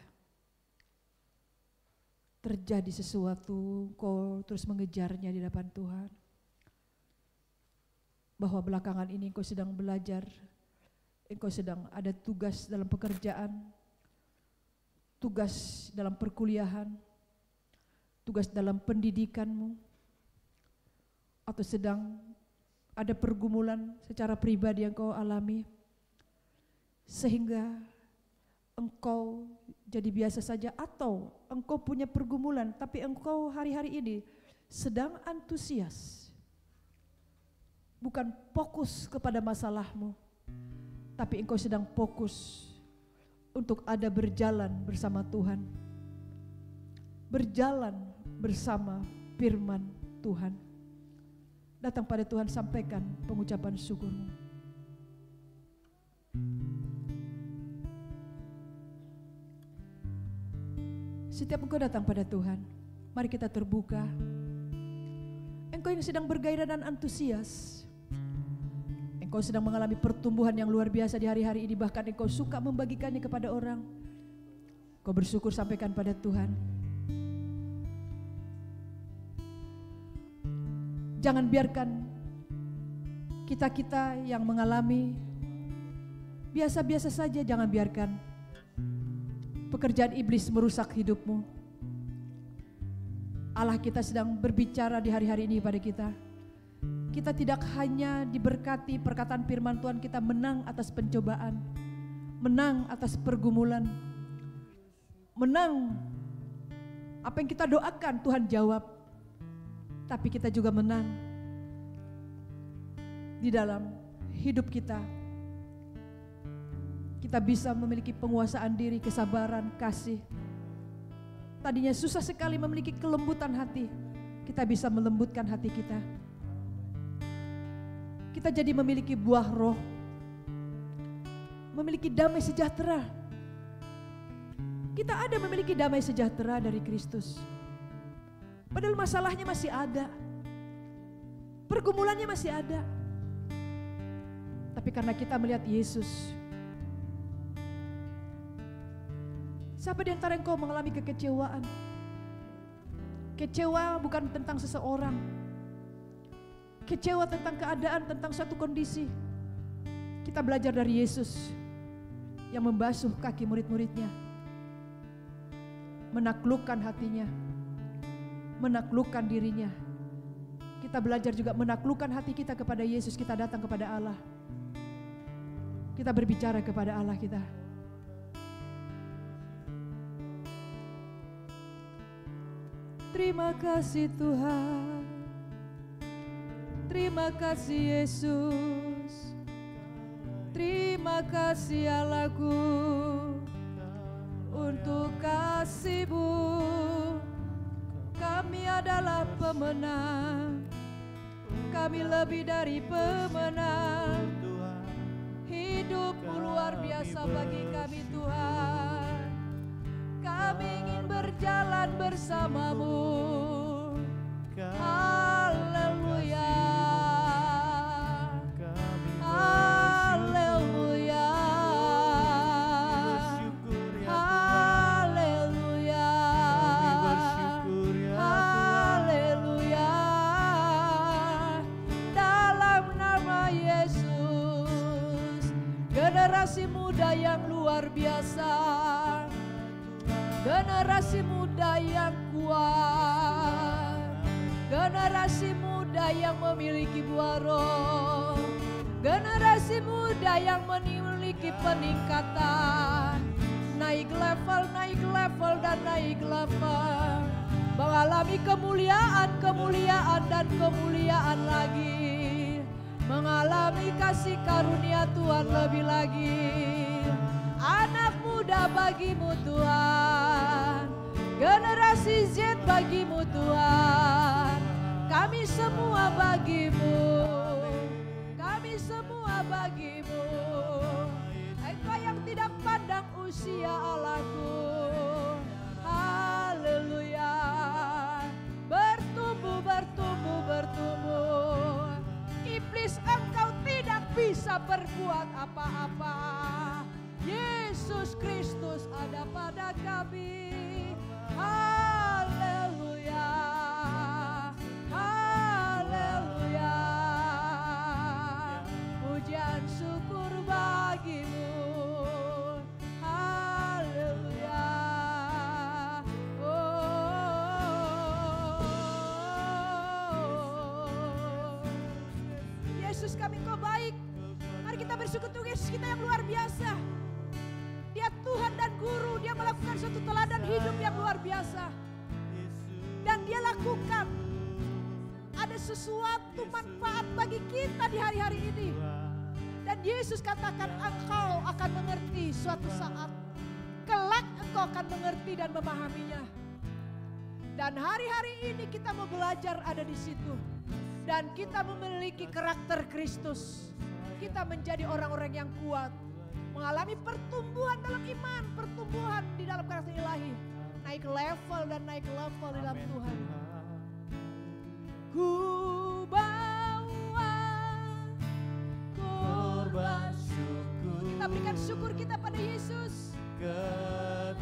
terjadi sesuatu, kau terus mengejarnya di hadapan Tuhan? Bahwa belakangan ini engkau sedang belajar, engkau sedang ada tugas dalam pekerjaan, tugas dalam perkuliahan, tugas dalam pendidikanmu, atau sedang ada pergumulan secara pribadi yang kau alami, sehingga engkau jadi biasa saja, atau engkau punya pergumulan tapi engkau hari-hari ini sedang antusias, bukan fokus kepada masalahmu, tapi engkau sedang fokus untuk ada berjalan bersama Tuhan, berjalan bersama firman Tuhan. Datang pada Tuhan, sampaikan pengucapan syukurmu. Setiap engkau datang pada Tuhan, mari kita terbuka. Engkau yang sedang bergairah dan antusias, engkau sedang mengalami pertumbuhan yang luar biasa di hari-hari ini, bahkan engkau suka membagikannya kepada orang. Kau bersyukur, sampaikan pada Tuhan. Jangan biarkan kita-kita yang mengalami biasa-biasa saja, jangan biarkan pekerjaan iblis merusak hidupmu. Allah kita sedang berbicara di hari-hari ini pada kita. Kita tidak hanya diberkati perkataan firman Tuhan, kita menang atas pencobaan, menang atas pergumulan, menang apa yang kita doakan Tuhan jawab. Tapi kita juga menang di dalam hidup kita. Kita bisa memiliki penguasaan diri, kesabaran, kasih. Tadinya susah sekali memiliki kelembutan hati, kita bisa melembutkan hati kita. Kita jadi memiliki buah roh, memiliki damai sejahtera. Kita ada memiliki damai sejahtera dari Kristus. Padahal masalahnya masih ada. pergumulannya masih ada. Tapi karena kita melihat Yesus, siapa di antara engkau mengalami kekecewaan? Kecewa bukan tentang seseorang, kecewa tentang keadaan, tentang suatu kondisi. Kita belajar dari Yesus yang membasuh kaki murid-muridnya, menaklukkan hatinya, menaklukkan dirinya. Kita belajar juga menaklukkan hati kita kepada Yesus. Kita datang kepada Allah, kita berbicara kepada Allah kita. Terima kasih Tuhan, terima kasih Yesus, terima kasih Allahku untuk kasih-Mu. Kami adalah pemenang, kami lebih dari pemenang. Hidup-Mu luar biasa bagi kami Tuhan. Kami ingin berjalan bersama-Mu. Haleluya, haleluya, haleluya, haleluya. Dalam nama Yesus, generasi muda yang luar biasa, generasi muda yang kuat, generasi muda yang memiliki buah roh, generasi muda yang memiliki peningkatan, naik level, dan naik level, mengalami kemuliaan, dan kemuliaan lagi, mengalami kasih karunia Tuhan lebih lagi. Anak muda bagi-Mu Tuhan, generasi Z bagi-Mu Tuhan, kami semua bagi-Mu, kami semua bagi-Mu. Engkau yang tidak pandang usia Allahku. Haleluya, bertumbuh, bertumbuh, bertumbuh. Iblis engkau tidak bisa berbuat apa-apa. Yesus Kristus ada pada kami. Haleluya, haleluya. Pujian syukur bagi-Mu. Haleluya. Yesus kami Engkau baik. Mari kita bersyukur untuk Yesus kita yang luar biasa. Dia Tuhan dan Guru, Dia melakukan suatu teladan hidup yang luar biasa. Dan Dia lakukan ada sesuatu manfaat bagi kita di hari-hari ini. Dan Yesus katakan engkau akan mengerti suatu saat. Kelak engkau akan mengerti dan memahaminya. Dan hari-hari ini kita mau belajar ada di situ. Dan kita memiliki karakter Kristus. Kita menjadi orang-orang yang kuat. Mengalami pertumbuhan dalam iman, pertumbuhan di dalam karakter ilahi. Naik level dan naik level di dalam Tuhan. Ku bawa korban syukur. Kita berikan syukur kita pada Yesus. Ke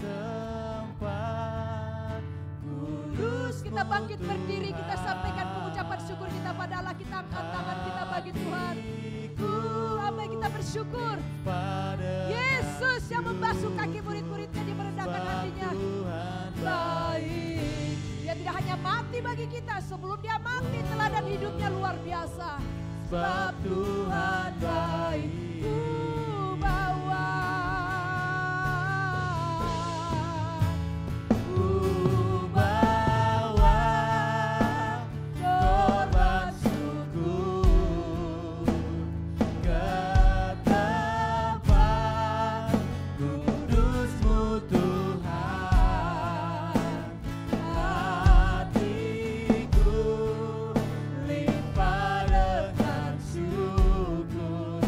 tempat kudus. Kita bangkit berdiri, kita sampaikan pengucapan syukur kita pada Allah. Kita angkat tangan kita bagi Tuhan. Apa kita bersyukur. Yesus yang membasuh kaki murid-muridnya, Dia merendahkan hatinya. Baik. Dia tidak hanya mati bagi kita, sebelum Dia mati teladan hidupnya luar biasa. Sebab Tuhan baik. Ku bawa korban syukur ke tempat kudus-Mu Tuhan. Hatiku limpah dengan syukur.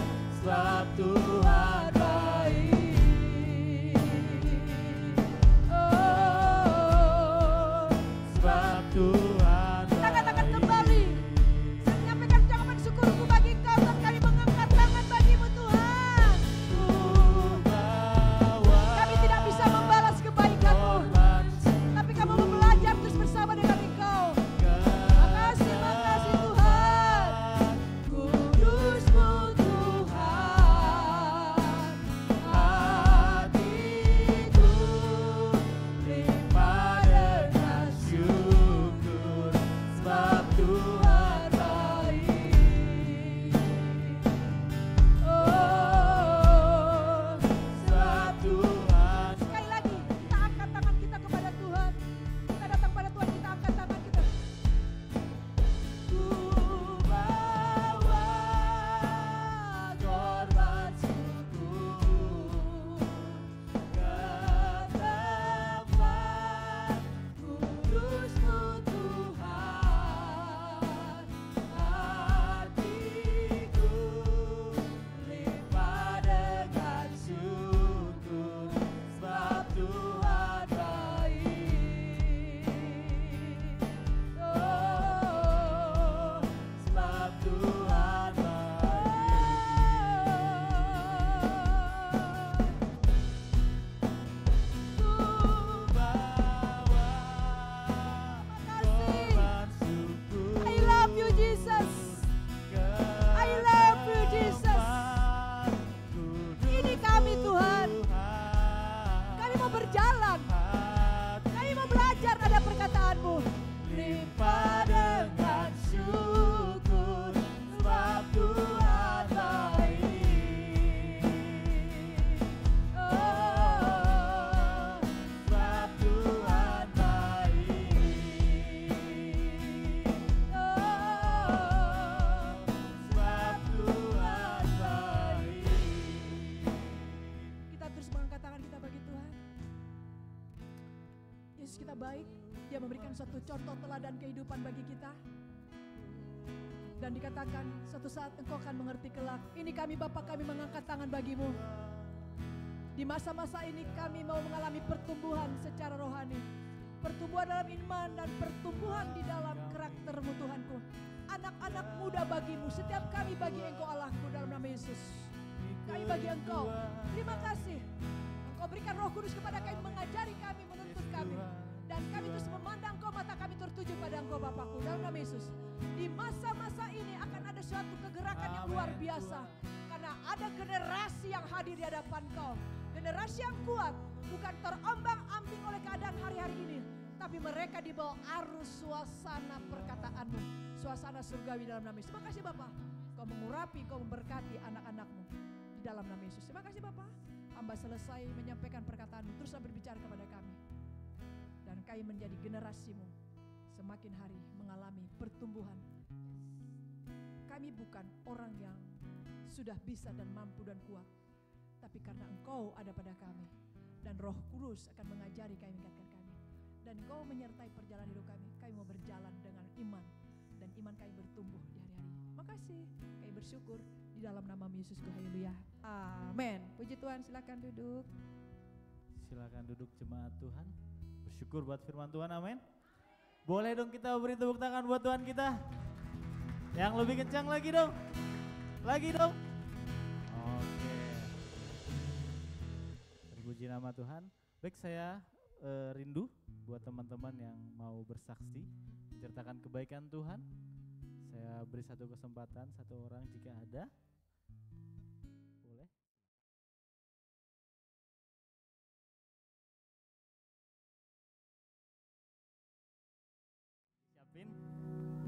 tangan kita bagi Tuhan. Yesus kita baik, Dia memberikan suatu contoh teladan kehidupan bagi kita. Dan dikatakan suatu saat engkau akan mengerti kelak. Ini kami Bapa, kami mengangkat tangan bagimu. Di masa-masa ini kami mau mengalami pertumbuhan secara rohani. Pertumbuhan dalam iman dan pertumbuhan di dalam karaktermu Tuhanku. Anak-anak muda bagimu, setiap kami bagi Engkau Allahku dalam nama Yesus. Kami bagi Engkau. Terima kasih. Engkau berikan Roh Kudus kepada kami, mengajari kami, menuntun kami. Dan kami terus memandang Engkau, mata kami tertuju pada Engkau Bapakku dalam nama Yesus. Di masa-masa ini akan ada suatu kegerakan yang luar biasa. Karena ada generasi yang hadir di hadapan Kau. Generasi yang kuat, bukan terombang-ambing oleh keadaan hari-hari ini. Tapi mereka dibawa arus suasana perkataanmu. Suasana surgawi dalam nama Yesus. Terima kasih Bapak. Kau mengurapi, Kau memberkati anak-anakmu di dalam nama Yesus. Terima kasih Bapak. Hamba selesai menyampaikan perkataanmu. Teruslah berbicara kepada kami. Dan kami menjadi generasimu. Semakin hari mengalami pertumbuhan. Kami bukan orang yang sudah bisa dan mampu dan kuat. Tapi karena Engkau ada pada kami. Dan Roh Kudus akan mengajari kami, mengingatkan kami. Dan Engkau menyertai perjalanan hidup kami. Kami mau berjalan dengan iman. Dan iman kami bertumbuh di hari-hari. Makasih. Kami bersyukur di dalam nama Yesus. Haleluya. Amin. Puji Tuhan, silakan duduk. Silakan duduk jemaat Tuhan. Bersyukur buat firman Tuhan, amin. Boleh dong kita beri tepuk tangan buat Tuhan kita. Yang lebih kencang lagi dong. Lagi dong. Oke. Terpuji nama Tuhan. Baik, saya rindu buat teman-teman yang mau bersaksi, menceritakan kebaikan Tuhan. Saya beri satu kesempatan, satu orang jika ada. Boleh. Siapin.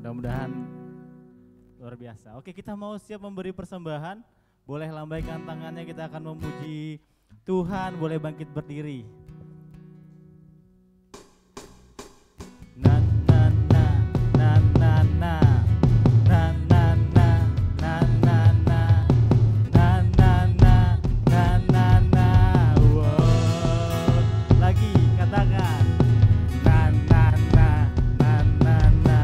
Mudah-mudahan luar biasa. Oke, kita mau siap memberi persembahan. Boleh lambaikan tangannya, kita akan memuji Tuhan. Boleh bangkit berdiri. Na na na na na na na na na na na na na na na na na. Wow. Lagi katakan na na na na na na.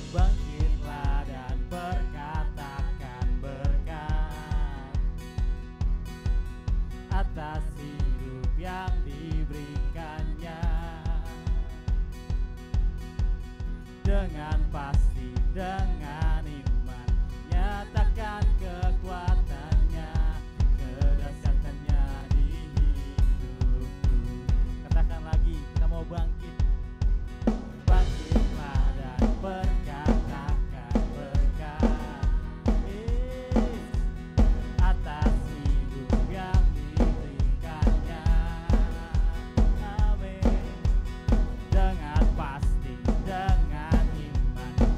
Bangkitlah dan berkatakan berkat atas hidup yang diberikannya. Dengan pasti, dengan iman, nyatakan kekuatannya, kedahsyatannya di hidupku. Katakan lagi, kita mau bangkit. Bangkitlah dan berkatakan berkat atas hidup yang diberikannya. Amin. Dengan pasti, dengan iman,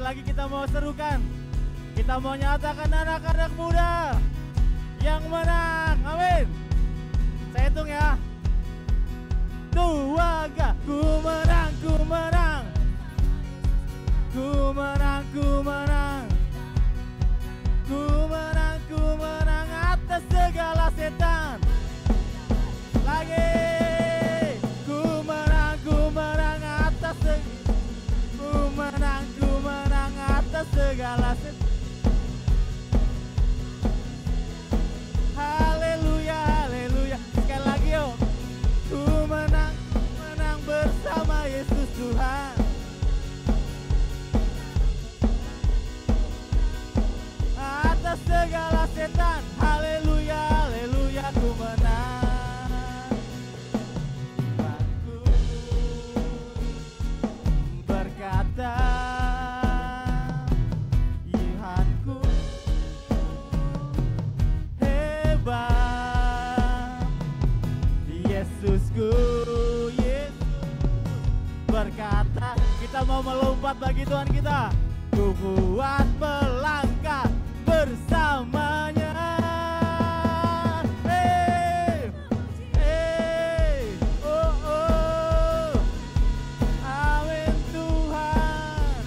lagi kita mau serukan. Kita mau nyatakan anak-anak muda yang menang. Amin. Saya hitung ya. 2, 3. Ku menang, ku menang. Ku menang, ku menang. Ku menang, ku menang atas segala setan. Lagi. Ku menang atas ku menang atas segala setan. Haleluya, haleluya. Sekali lagi yuk. Ku menang bersama Yesus Tuhan. Atas segala setan. Haleluya, haleluya. Ku menang. Aku berkata, Tuhanku hebat. Yesusku, Yesus berkata, kita mau melompat bagi Tuhan kita. Ku buat melangkah bersamanya. Hey, hey, oh, oh. Amin Tuhan.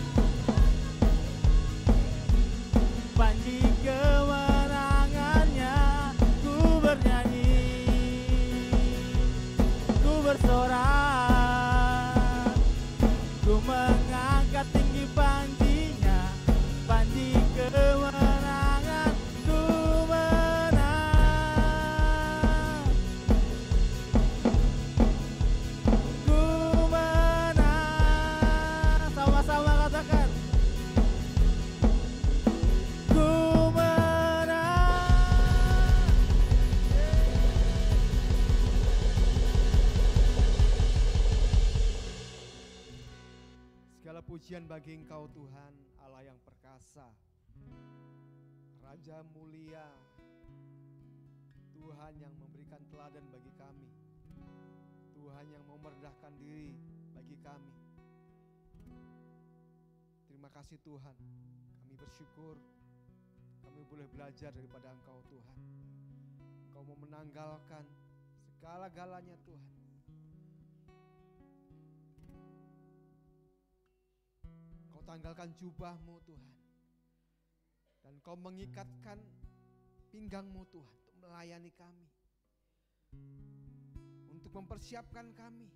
Panji kemenangannya, ku bernyanyi, ku bersorak, ku mengangkat tinggi panjinya, panji kemenangan, ku menang, ku menang. Sama-sama katakan, ku menang. Segala pujian bagi Engkau Tuhan, Allah yang perkasa, Raja mulia, Tuhan yang memberikan teladan bagi kami, Tuhan yang mau merendahkan diri bagi kami. Terima kasih Tuhan, kami bersyukur kami boleh belajar daripada Engkau Tuhan. Engkau mau menanggalkan segala-galanya Tuhan. Kau tanggalkan jubahmu Tuhan, dan Kau mengikatkan pinggangmu Tuhan untuk melayani kami, untuk mempersiapkan kami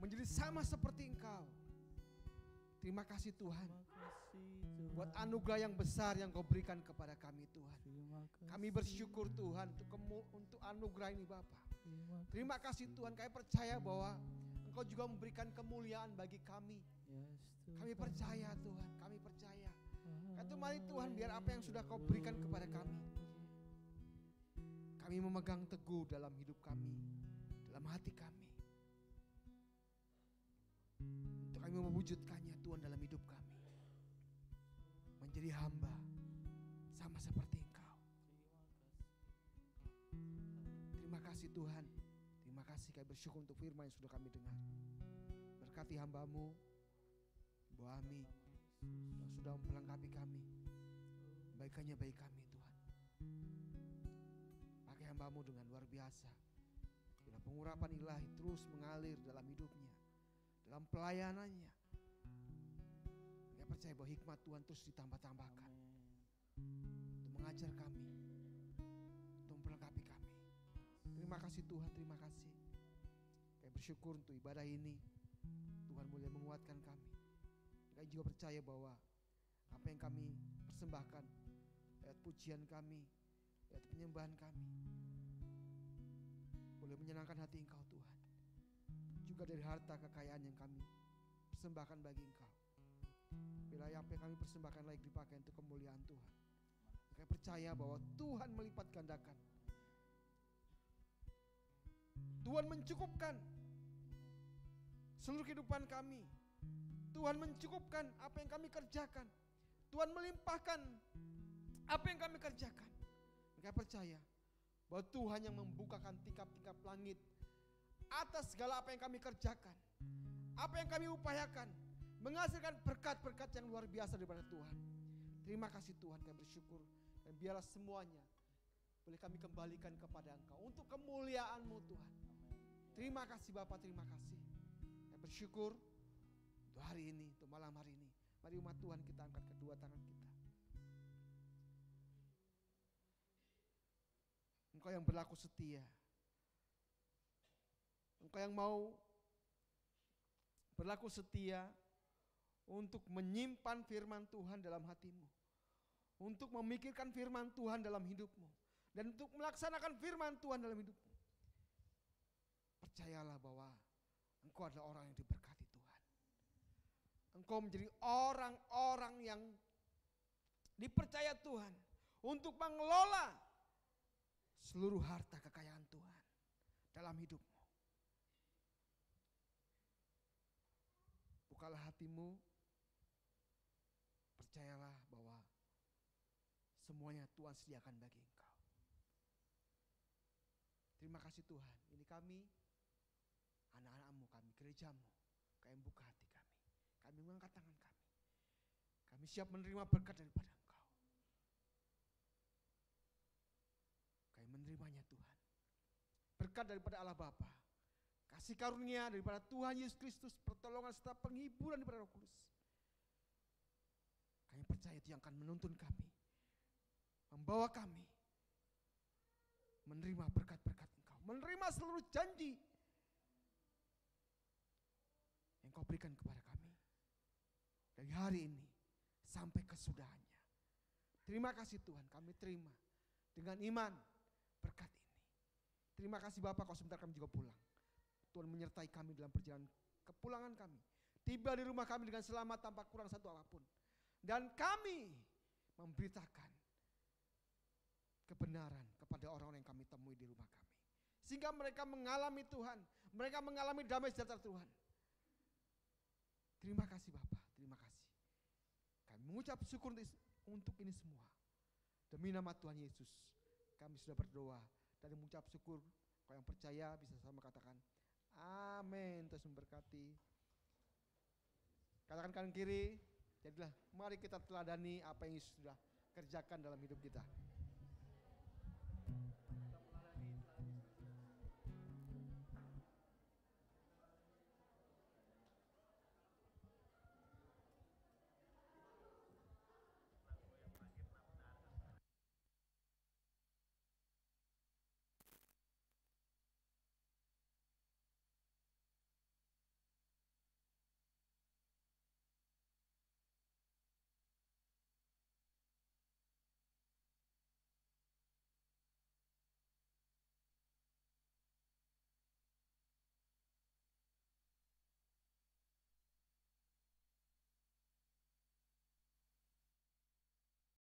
menjadi sama seperti Engkau. Terima kasih Tuhan buat anugerah yang besar yang Kau berikan kepada kami Tuhan. Kami bersyukur Tuhan untuk anugerah ini Bapa. Terima kasih Tuhan, kami percaya bahwa Engkau juga memberikan kemuliaan bagi kami. Kami percaya Tuhan, kami percaya. Kata mari Tuhan, biar apa yang sudah Kau berikan kepada kami, kami memegang teguh dalam hidup kami, dalam hati kami, untuk kami mewujudkannya Tuhan dalam hidup kami, menjadi hamba sama seperti Engkau. Terima kasih Tuhan, terima kasih, kami bersyukur untuk firman yang sudah kami dengar. Berkati hamba-Mu Bu Ami yang sudah memperlengkapi kami, kebaikannya bagi kami Tuhan. Pakai hamba-Mu dengan luar biasa, bila pengurapan ilahi terus mengalir dalam hidupnya, dalam pelayanannya. Saya percaya bahwa hikmat Tuhan terus ditambah-tambahkan untuk mengajar kami, untuk memperlengkapi kami. Terima kasih Tuhan, terima kasih. Saya bersyukur untuk ibadah ini, Tuhan mulai menguatkan kami. Saya juga percaya bahwa apa yang kami persembahkan, lewat pujian kami, lewat penyembahan kami, boleh menyenangkan hati Engkau Tuhan. Juga dari harta kekayaan yang kami persembahkan bagi Engkau, bila apa yang kami persembahkan layak dipakai untuk kemuliaan Tuhan. Saya percaya bahwa Tuhan melipat gandakan, Tuhan mencukupkan seluruh kehidupan kami. Tuhan mencukupkan apa yang kami kerjakan. Tuhan melimpahkan apa yang kami kerjakan. Saya percaya bahwa Tuhan yang membukakan tingkap-tingkap langit atas segala apa yang kami kerjakan, apa yang kami upayakan, menghasilkan berkat-berkat yang luar biasa daripada Tuhan. Terima kasih Tuhan, kami bersyukur. Dan biarlah semuanya boleh kami kembalikan kepada Engkau untuk kemuliaan-Mu Tuhan. Terima kasih Bapa, terima kasih. Kami bersyukur untuk hari ini, untuk malam hari ini. Mari umat Tuhan kita angkat kedua tangan kita. Engkau yang berlaku setia. Engkau yang mau berlaku setia untuk menyimpan firman Tuhan dalam hatimu, untuk memikirkan firman Tuhan dalam hidupmu, dan untuk melaksanakan firman Tuhan dalam hidupmu. Percayalah bahwa engkau adalah orang yang diberkati Tuhan. Engkau menjadi orang-orang yang dipercaya Tuhan untuk mengelola seluruh harta kekayaan Tuhan dalam hidupmu. Bukalah hatimu, percayalah bahwa semuanya Tuhan sediakan bagi engkau. Terima kasih Tuhan, ini kami, anak-anak-Mu, kami gereja-Mu, kami buka hati kami, kami mengangkat tangan kami. Kami siap menerima berkat daripada Engkau. Kami menerimanya Tuhan. Berkat daripada Allah Bapa, kasih karunia daripada Tuhan Yesus Kristus, pertolongan serta penghiburan daripada Roh Kudus. Kami percaya itu yang akan menuntun kami, membawa kami menerima berkat-berkat Engkau, menerima seluruh janji yang Kau berikan kepada kami dari hari ini sampai kesudahannya. Terima kasih Tuhan, kami terima dengan iman berkat ini. Terima kasih Bapak, Kau sebentar kami juga pulang. Tuhan menyertai kami dalam perjalanan kepulangan kami. Tiba di rumah kami dengan selamat tanpa kurang satu apapun. Dan kami memberitakan kebenaran kepada orang-orang yang kami temui di rumah kami. Sehingga mereka mengalami Tuhan, mereka mengalami damai sejahtera Tuhan. Terima kasih Bapak, terima kasih. Kami mengucap syukur untuk ini semua. Demi nama Tuhan Yesus, kami sudah berdoa dan mengucap syukur. Kau yang percaya bisa sama katakan amin. Terus memberkati. Katakan kanan kiri, jadilah mari kita teladani apa yang Yesus sudah kerjakan dalam hidup kita.